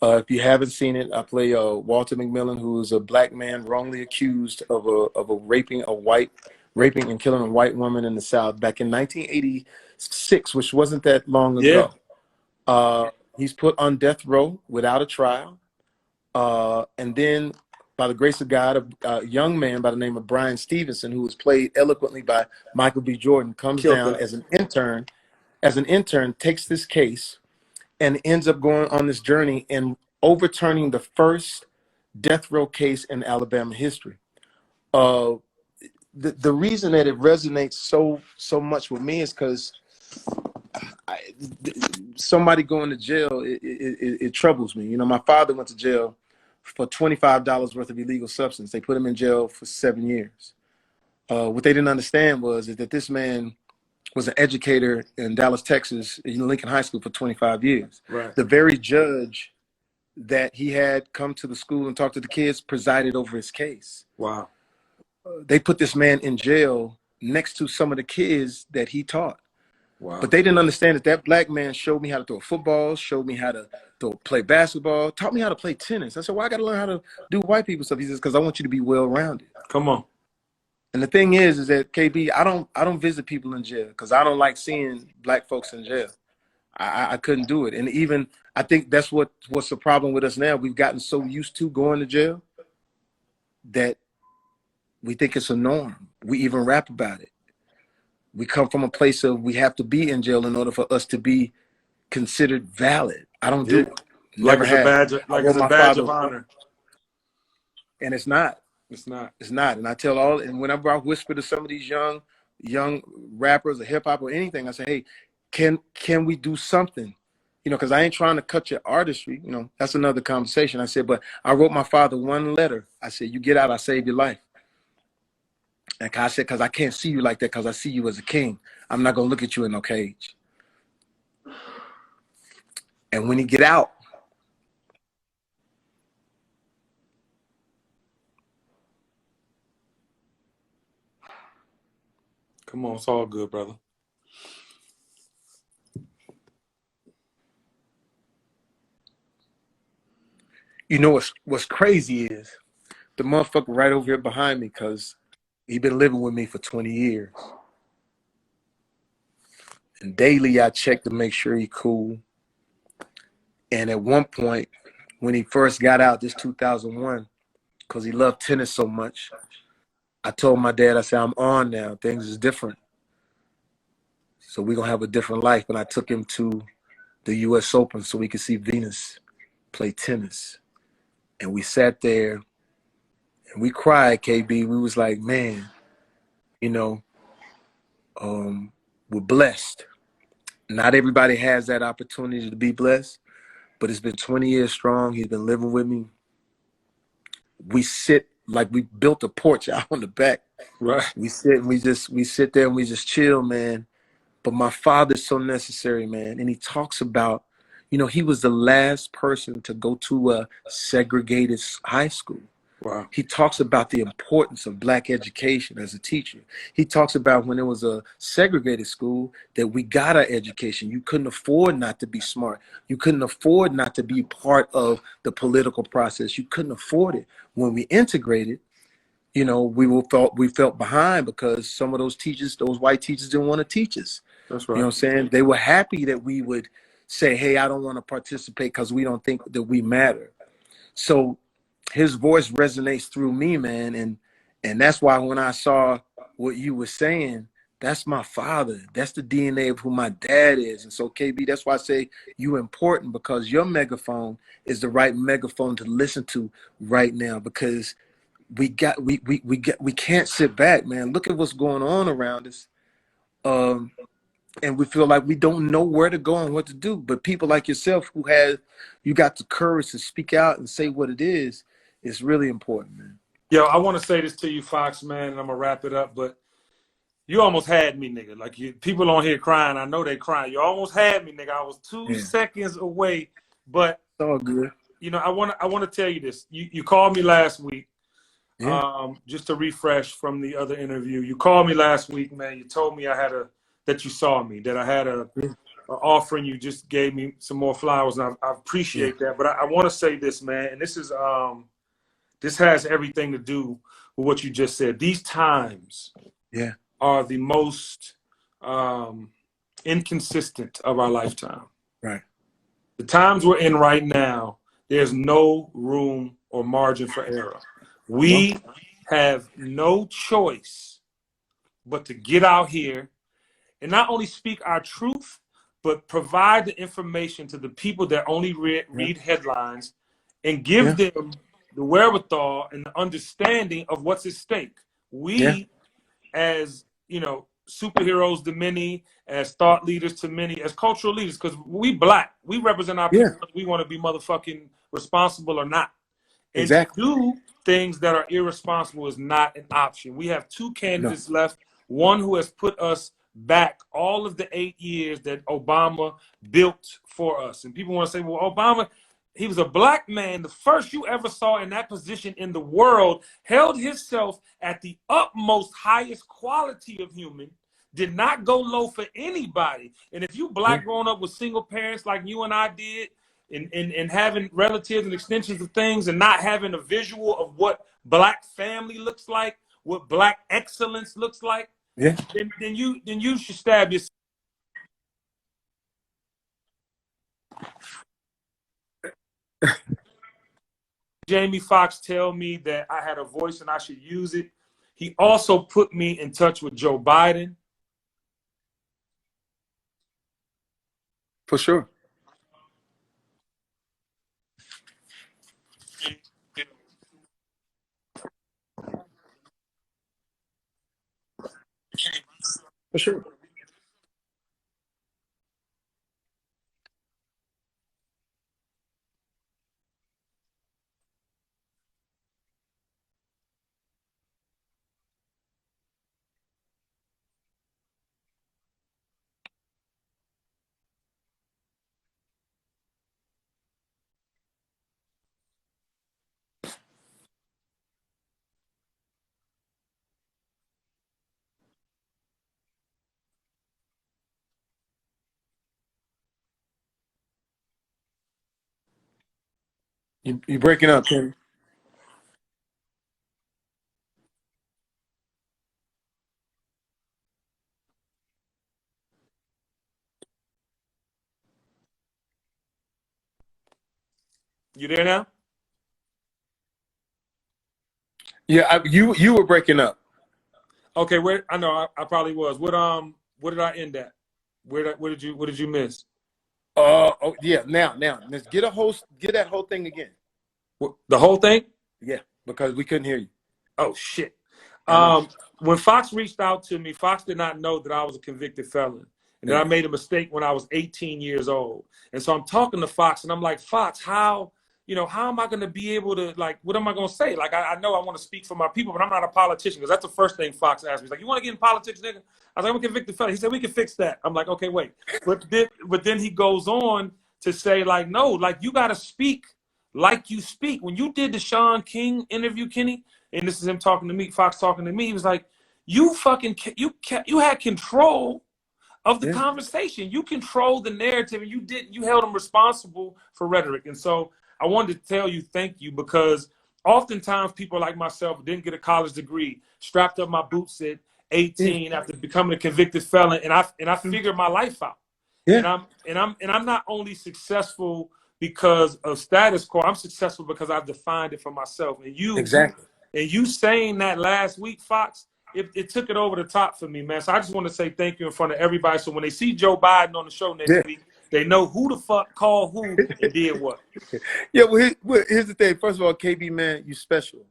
If you haven't seen it, I play Walter McMillan, who is a black man wrongly accused of raping and killing a white woman in the South back in 1986, which wasn't that long ago. Yeah. He's put on death row without a trial. And then, by the grace of God, a young man by the name of Brian Stevenson, who was played eloquently by Michael B. Jordan, comes down as an intern, takes this case, and ends up going on this journey and overturning the first death row case in Alabama history. The reason that it resonates so much with me is because somebody going to jail, it troubles me. You know, my father went to jail for $25 worth of illegal substance. They put him in jail for 7 years. What they didn't understand was that this man was an educator in Dallas, Texas, in Lincoln High School for 25 years. Right. The very judge that he had come to the school and talk to the kids presided over his case. Wow. They put this man in jail next to some of the kids that he taught. Wow. But they didn't understand that black man showed me how to throw football, showed me how to play basketball, taught me how to play tennis. I said, well, I got to learn how to do white people stuff. He says, because I want you to be well-rounded. Come on. And the thing is that KB, I don't visit people in jail because I don't like seeing black folks in jail. I couldn't do it. And even I think that's what's the problem with us now. We've gotten so used to going to jail that we think it's a norm. we even rap about it. We come from a place of we have to be in jail in order for us to be considered valid. I don't do Yeah. it. Like Never it's a have. badge, I like wrote it's a my badge father, of honor. and it's not. It's not. It's not. And I tell all, and whenever I whisper to some of these young rappers or hip hop or anything, I say, hey, can we do something? You know, because I ain't trying to cut your artistry. You know, that's another conversation. I said, but I wrote my father one letter. I said, you get out, I save your life. And I said, because I can't see you like that, because I see you as a king. I'm not gonna look at you in no cage. And when he get out, Come on, it's all good, brother. you know what's crazy is the motherfucker right over here behind me, because he been living with me for 20 years. And daily I check to make sure he cool. And at one point, when he first got out, this 2001, because he loved tennis so much, I told my dad, I said, I'm on now. Things is different. So we're going to have a different life. And I took him to the U.S. Open so we could see Venus play tennis. And we sat there and we cried, KB. We was like, man, you know, we're blessed. Not everybody has that opportunity to be blessed, but it's been 20 years strong. He's been living with me. We sit like we built a porch out on the back. Right. We sit and we sit there and we just chill, man. But my father's so necessary, man. And he talks about, you know, he was the last person to go to a segregated high school. Wow. He talks about the importance of black education as a teacher. He talks about when it was a segregated school that we got our education. You couldn't afford not to be smart. You couldn't afford not to be part of the political process. You couldn't afford it. When we integrated, you know, we felt behind because some of those teachers, those white teachers, didn't want to teach us. That's You know right. what I'm saying? They were happy that we would say, hey, I don't want to participate because we don't think that we matter. So his voice resonates through me, man. And that's why when I saw what you were saying, that's my father. That's the DNA of who my dad is. And so, KB, that's why I say you important, because your megaphone is the right megaphone to listen to right now, because we can't sit back, man. Look at what's going on around us. And we feel like we don't know where to go and what to do. But people like yourself you got the courage to speak out and say what it is really important, man. Yo, I want to say this to you, Foxx, man, and I'm gonna wrap it up. But you almost had me, nigga. Like people on here crying. I know they crying. You almost had me, nigga. I was 2 seconds away. But It's all good. you know, I want to tell you this. You called me last week. Yeah. Just to refresh from the other interview. You called me last week, man. You told me that you saw me, that I had a offering. You just gave me some more flowers, and I appreciate that. But I want to say this, man, and this has everything to do with what you just said. These times are the most inconsistent of our lifetime. Right. The times we're in right now, there's no room or margin for error. We have no choice but to get out here and not only speak our truth, but provide the information to the people that only read headlines, and give them the wherewithal and the understanding of what's at stake. We, as you know, superheroes to many, as thought leaders to many, as cultural leaders, because we black, we represent our people. We want to be motherfucking responsible or not. And to do things that are irresponsible is not an option. We have two candidates left. One who has put us back all of the 8 years that Obama built for us. And people want to say, well, Obama, he was a black man, the first you ever saw in that position in the world, held himself at the utmost highest quality of human, did not go low for anybody. And if you black growing up with single parents like you and I did, and having relatives and extensions of things, and not having a visual of what black family looks like, what black excellence looks like, then you should stab yourself. Jamie Foxx tell me that I had a voice and I should use it. He also put me in touch with Joe Biden. For sure. For sure. You breaking up, Ken. You there now? Yeah, you were breaking up. Okay, where I know I probably was. What did I end at? What did you miss? Oh yeah, now let's get that whole thing again. The whole thing? Yeah, because we couldn't hear you. Oh shit. I know. When Foxx reached out to me, Foxx did not know that I was a convicted felon and that I Yeah. made a mistake when I was 18 years old. And so I'm talking to Foxx and I'm like, Foxx, how am I going to be able to, like, what am I going to say? Like, I know I want to speak for my people, but I'm not a politician, because that's the first thing Foxx asked me. He's like, you want to get in politics, nigga? I was like, I'm a convicted felon. He said, we can fix that. I'm like, okay, wait. But then he goes on to say, like, no, like, you got to speak like you speak. When you did the Sean King interview, Kenny, and this is him talking to me, Foxx talking to me, he was like, you had control of the Yeah. conversation. You controlled the narrative, and you held them responsible for rhetoric. And so I wanted to tell you thank you, because oftentimes people like myself didn't get a college degree, strapped up my boots at Yeah. 18 after becoming a convicted felon, and I figured my life out. Yeah. And I'm not only successful because of status quo. I'm successful because I've defined it for myself. Exactly. And you saying that last week, Foxx, it took it over the top for me, man. So I just want to say thank you in front of everybody. So when they see Joe Biden on the show next Yeah. week, they know who the fuck called who and did what. Yeah, here's the thing. First of all, KB, man, you special.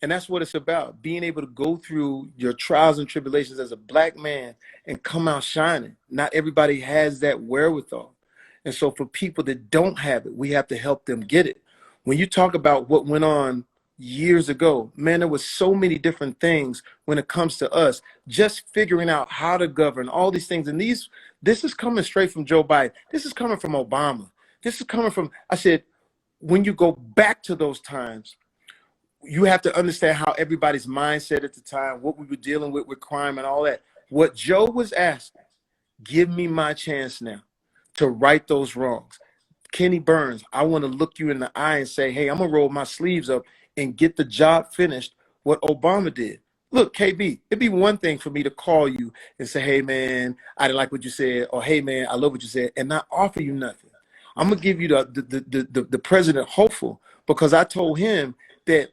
And that's what it's about. Being able to go through your trials and tribulations as a black man and come out shining. Not everybody has that wherewithal. And so for people that don't have it, we have to help them get it. When you talk about what went on years ago, man, there was so many different things when it comes to us, just figuring out how to govern all these things. And this is coming straight from Joe Biden. This is coming from Obama. This is coming from, I said, when you go back to those times, you have to understand how everybody's mindset at the time, what we were dealing with crime and all that. What Joe was asking, give me my chance now to right those wrongs. Kenny Burns, I want to look you in the eye and say, hey, I'm going to roll my sleeves up and get the job finished what Obama did. Look, KB, it'd be one thing for me to call you and say, hey, man, I didn't like what you said, or hey, man, I love what you said, and not offer you nothing. I'm going to give you the president hopeful, because I told him that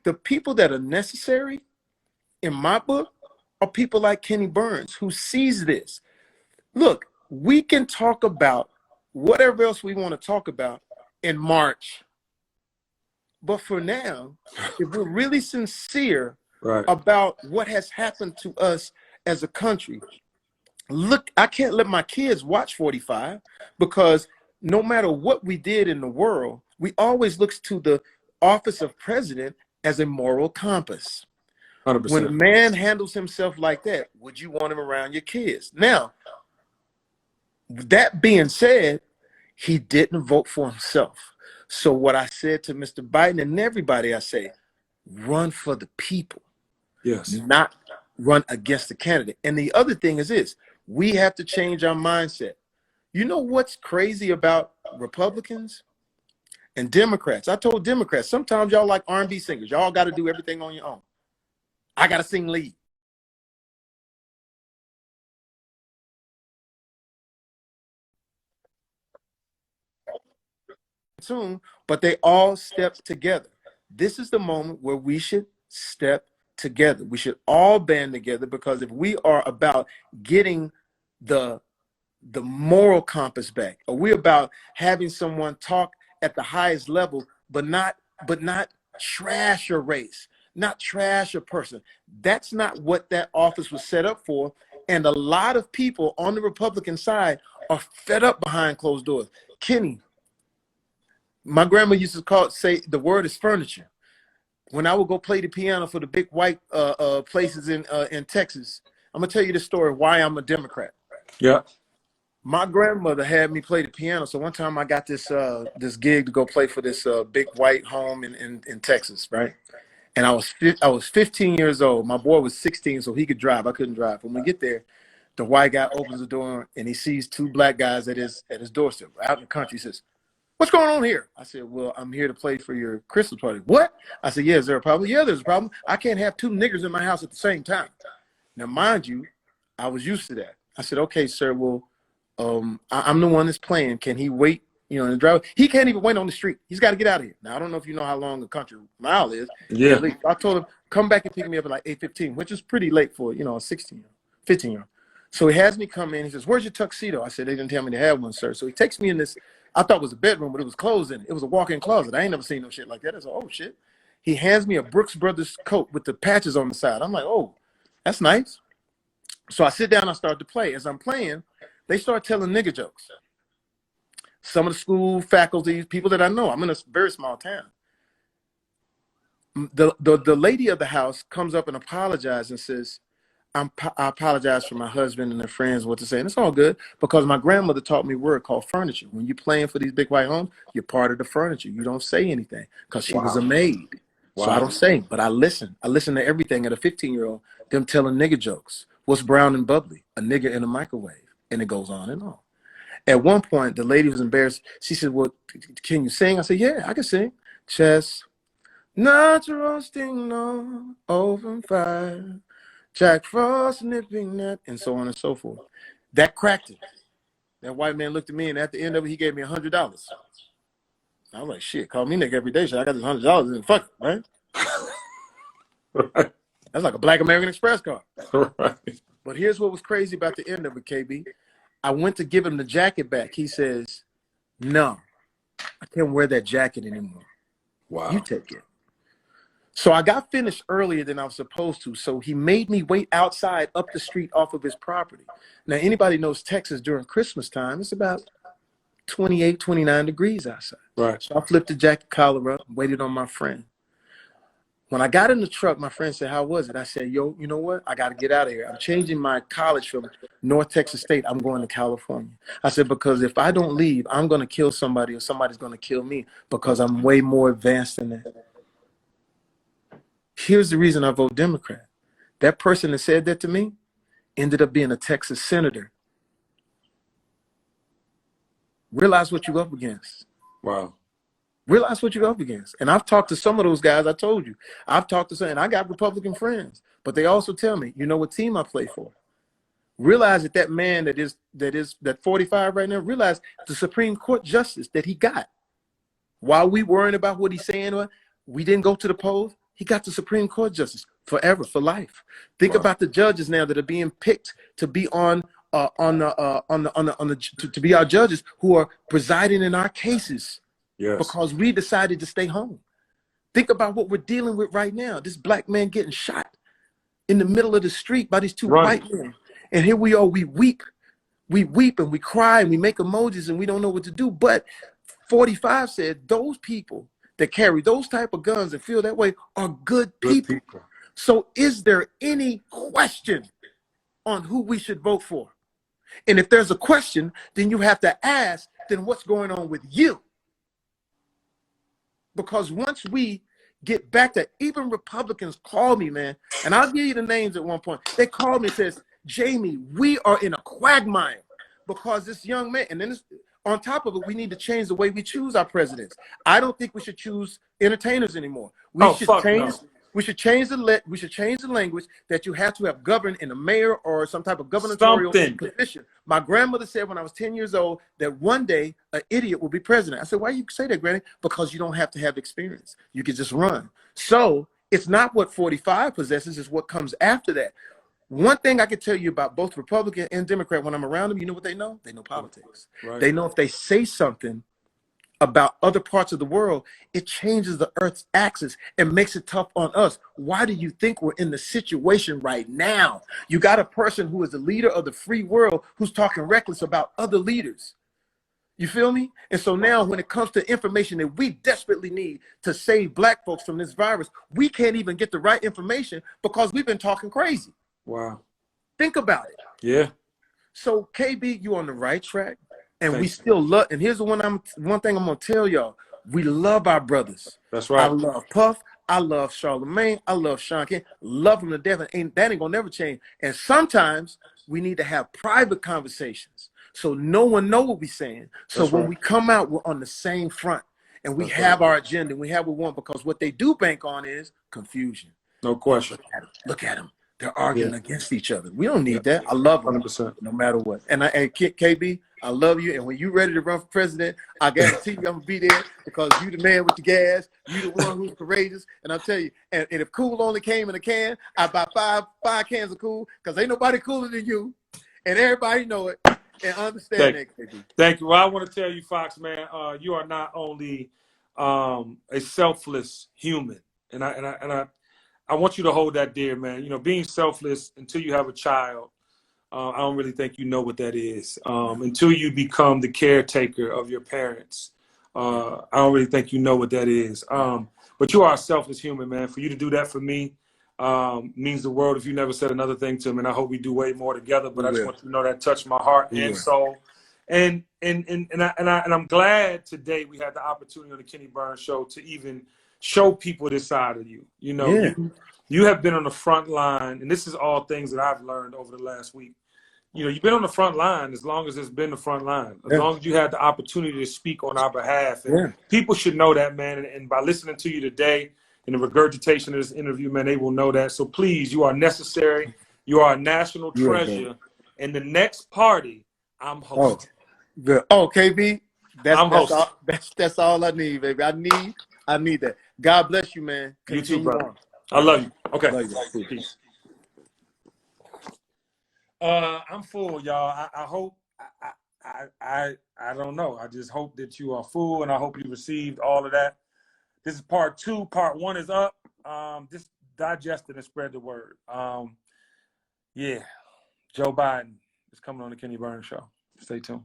the people that are necessary in my book are people like Kenny Burns, who sees this. Look, we can talk about whatever else we want to talk about in March. But for now, if we're really sincere Right. about what has happened to us as a country, look, I can't let my kids watch 45, because no matter what we did in the world, we always look to the office of president as a moral compass. When a 100%. man handles himself like that, would you want him around your kids? Now, that being said, he didn't vote for himself. So what I said to Mr. Biden and everybody, I say, run for the people, Yes. not run against the candidate. And the other thing is this, we have to change our mindset. You know what's crazy about Republicans and Democrats? I told Democrats, sometimes y'all like R&B singers. Y'all got to do everything on your own. I got to sing lead. Soon, but they all step together. This is the moment where we should step together. We should all band together, because if we are about getting the moral compass back, or we're about having someone talk at the highest level, but not trash your race, not trash a person. That's not what that office was set up for. And a lot of people on the Republican side are fed up behind closed doors. Kenny, my grandma used to say the word is furniture. When I would go play the piano for the big white places in Texas, I'm gonna tell you the story why I'm a Democrat. Yeah. My grandmother had me play the piano. So one time I got this gig to go play for this big white home in Texas, right? And I was 15 years old. My boy was 16, so he could drive. I couldn't drive. When we get there, the white guy opens the door and he sees two black guys at his doorstep out in the country. He says, "What's going on here?" I said, "Well, I'm here to play for your Christmas party." "What?" I said, "Yeah, is there a problem?" "Yeah, there's a problem. I can't have two niggers in my house at the same time." Now, mind you, I was used to that. I said, "Okay, sir, well, I'm the one that's playing. Can he wait, in the driveway?" He can't even wait on the street. He's got to get out of here. Now, I don't know if you know how long a country mile is. Yeah. I told him, come back and pick me up at like 8:15, which is pretty late for, a 15-year-old. So he has me come in. He says, "Where's your tuxedo?" I said, "They didn't tell me to have one, sir." So he takes me in this, I thought it was a bedroom, but it was clothes in it. It was a walk-in closet. I ain't never seen no shit like that. I said, "Oh, shit." He hands me a Brooks Brothers coat with the patches on the side. I'm like, "Oh, that's nice." So I sit down, I start to play. As I'm playing, they start telling nigger jokes. Some of the school faculty, people that I know. I'm in a very small town. The lady of the house comes up and apologizes and says, I apologize for my husband and their friends what to say. And it's all good, because my grandmother taught me a word called furniture. When you're playing for these big white homes, you're part of the furniture. You don't say anything, because she was a maid. So I don't say, but I listen. I listen to everything at a 15-year-old, them telling nigger jokes. What's brown and bubbly? A nigger in a microwave. And it goes on and on. At one point, the lady was embarrassed. She said, "Well, can you sing?" I said, "Yeah, I can sing." Chess, not roasting, no, open fire, Jack Frost nipping that, and so on and so forth. That cracked it. That white man looked at me, and at the end of it, he gave me $100. I was like, "Shit, call me nigga every day. So I got this $100 and fuck it, right?" Right. That's like a Black American Express card. Right. But here's what was crazy about the end of it, KB. I went to give him the jacket back. He says, "No, I can't wear that jacket anymore. Wow. You take it." So I got finished earlier than I was supposed to. So he made me wait outside up the street off of his property. Now, anybody knows Texas during Christmas time, it's about 28, 29 degrees outside. Right. So I flipped the jacket collar up and waited on my friend. When I got in the truck, my friend said, "How was it?" I said, "Yo, you know what? I got to get out of here. I'm changing my college from North Texas State. I'm going to California." I said, "Because if I don't leave, I'm going to kill somebody, or somebody's going to kill me, because I'm way more advanced than that." Here's the reason I vote Democrat. That person that said that to me ended up being a Texas senator. Realize what you're up against. Wow. Realize what you're up against. And I've talked to some of those guys. I told you. I've talked to some, and I got Republican friends, but they also tell me, "You know what team I play for?" Realize that man that 45 right now, realize the Supreme Court justice that he got. While we worrying about what he's saying, we didn't go to the polls. He got the Supreme Court justice forever, for life. Think about the judges now that are being picked to be to be our judges, who are presiding in our cases. Yes. Because we decided to stay home. Think about what we're dealing with right now. This black man getting shot in the middle of the street by these two white men. And here we are, we weep and we cry and we make emojis and we don't know what to do. But 45 said those people that carry those type of guns and feel that way are good people. So is there any question on who we should vote for? And if there's a question, then you have to ask, then what's going on with you? Because once we get back to, even Republicans call me, man, and I'll give you the names at one point. They called me and says, "Jamie, we are in a quagmire because this young man," and then on top of it, we need to change the way we choose our presidents. I don't think we should choose entertainers anymore. We should change the language that you have to have governed in a mayor or some type of gubernatorial position. My grandmother said when I was 10 years old that one day an idiot will be president. I said, "Why you say that, Granny?" "Because you don't have to have experience. You can just run." So It's not what 45 possesses, it's what comes after that. One thing I can tell you about both Republican and Democrat when I'm around them, you know what they know? They know politics. Right. They know if they say something about other parts of the world, it changes the Earth's axis and makes it tough on us. Why do you think we're in the situation right now? You got a person who is the leader of the free world who's talking reckless about other leaders. You feel me? And so now when it comes to information that we desperately need to save black folks from this virus, we can't even get the right information because we've been talking crazy. Wow. Think about it. Yeah. So KB, you on the right track, and Thank we you. still love. And here's the one thing I'm gonna tell y'all: we love our brothers. That's I right. love Puff. I love Charlemagne. I love Sean King. Love them to death, and that ain't gonna never change. And sometimes we need to have private conversations so no one know what we're saying. So That's when right. we come out, we're on the same front, and we That's have right. our agenda. And we have what we want because what they do bank on is confusion. No question. Look at them. They're arguing Yeah. against each other. We don't Yeah. need that. I love them 100%. no matter what. And KB, I love you. And when you're ready to run for president, I guarantee you I'm gonna be there because you the man with the gas. You the one who's courageous. And I'll tell you, and if Cool only came in a can, I'd buy five cans of Cool because ain't nobody cooler than you. And everybody know it and understand that, KB. Thank you. Well, I want to tell you, Foxx, man, you are not only a selfless human, and I want you to hold that dear, man. You know, being selfless until you have a child, I don't really think you know what that is. Until you become the caretaker of your parents, I don't really think you know what that is. But you are a selfless human, man. For you to do that for me means the world. If you never said another thing to me, and I hope we do way more together. But I just want you to know that touched my heart and soul. And I'm glad today we had the opportunity on the Kenny Burns Show to even show people this side of you. You know, you have been on the front line, and this is all things that I've learned over the last week. You know, you've been on the front line as long as it's been the front line, as long as you had the opportunity to speak on our behalf. And people should know that, man. And by listening to you today and the regurgitation of this interview, man, they will know that. So please, you are necessary. You are a national treasure. And the next party, I'm hosting. Good. Oh, KB, I'm hosting. that's all I need, baby. I need that. God bless you, man. Continue you too, brother. On. I love you. Okay. Love you. Peace. I'm full, y'all. I hope I don't know. I just hope that you are full, and I hope you received all of that. This is part 2. Part 1 is up. Just digest it and spread the word. Yeah, Joe Biden is coming on the Kenny Burns Show. Stay tuned.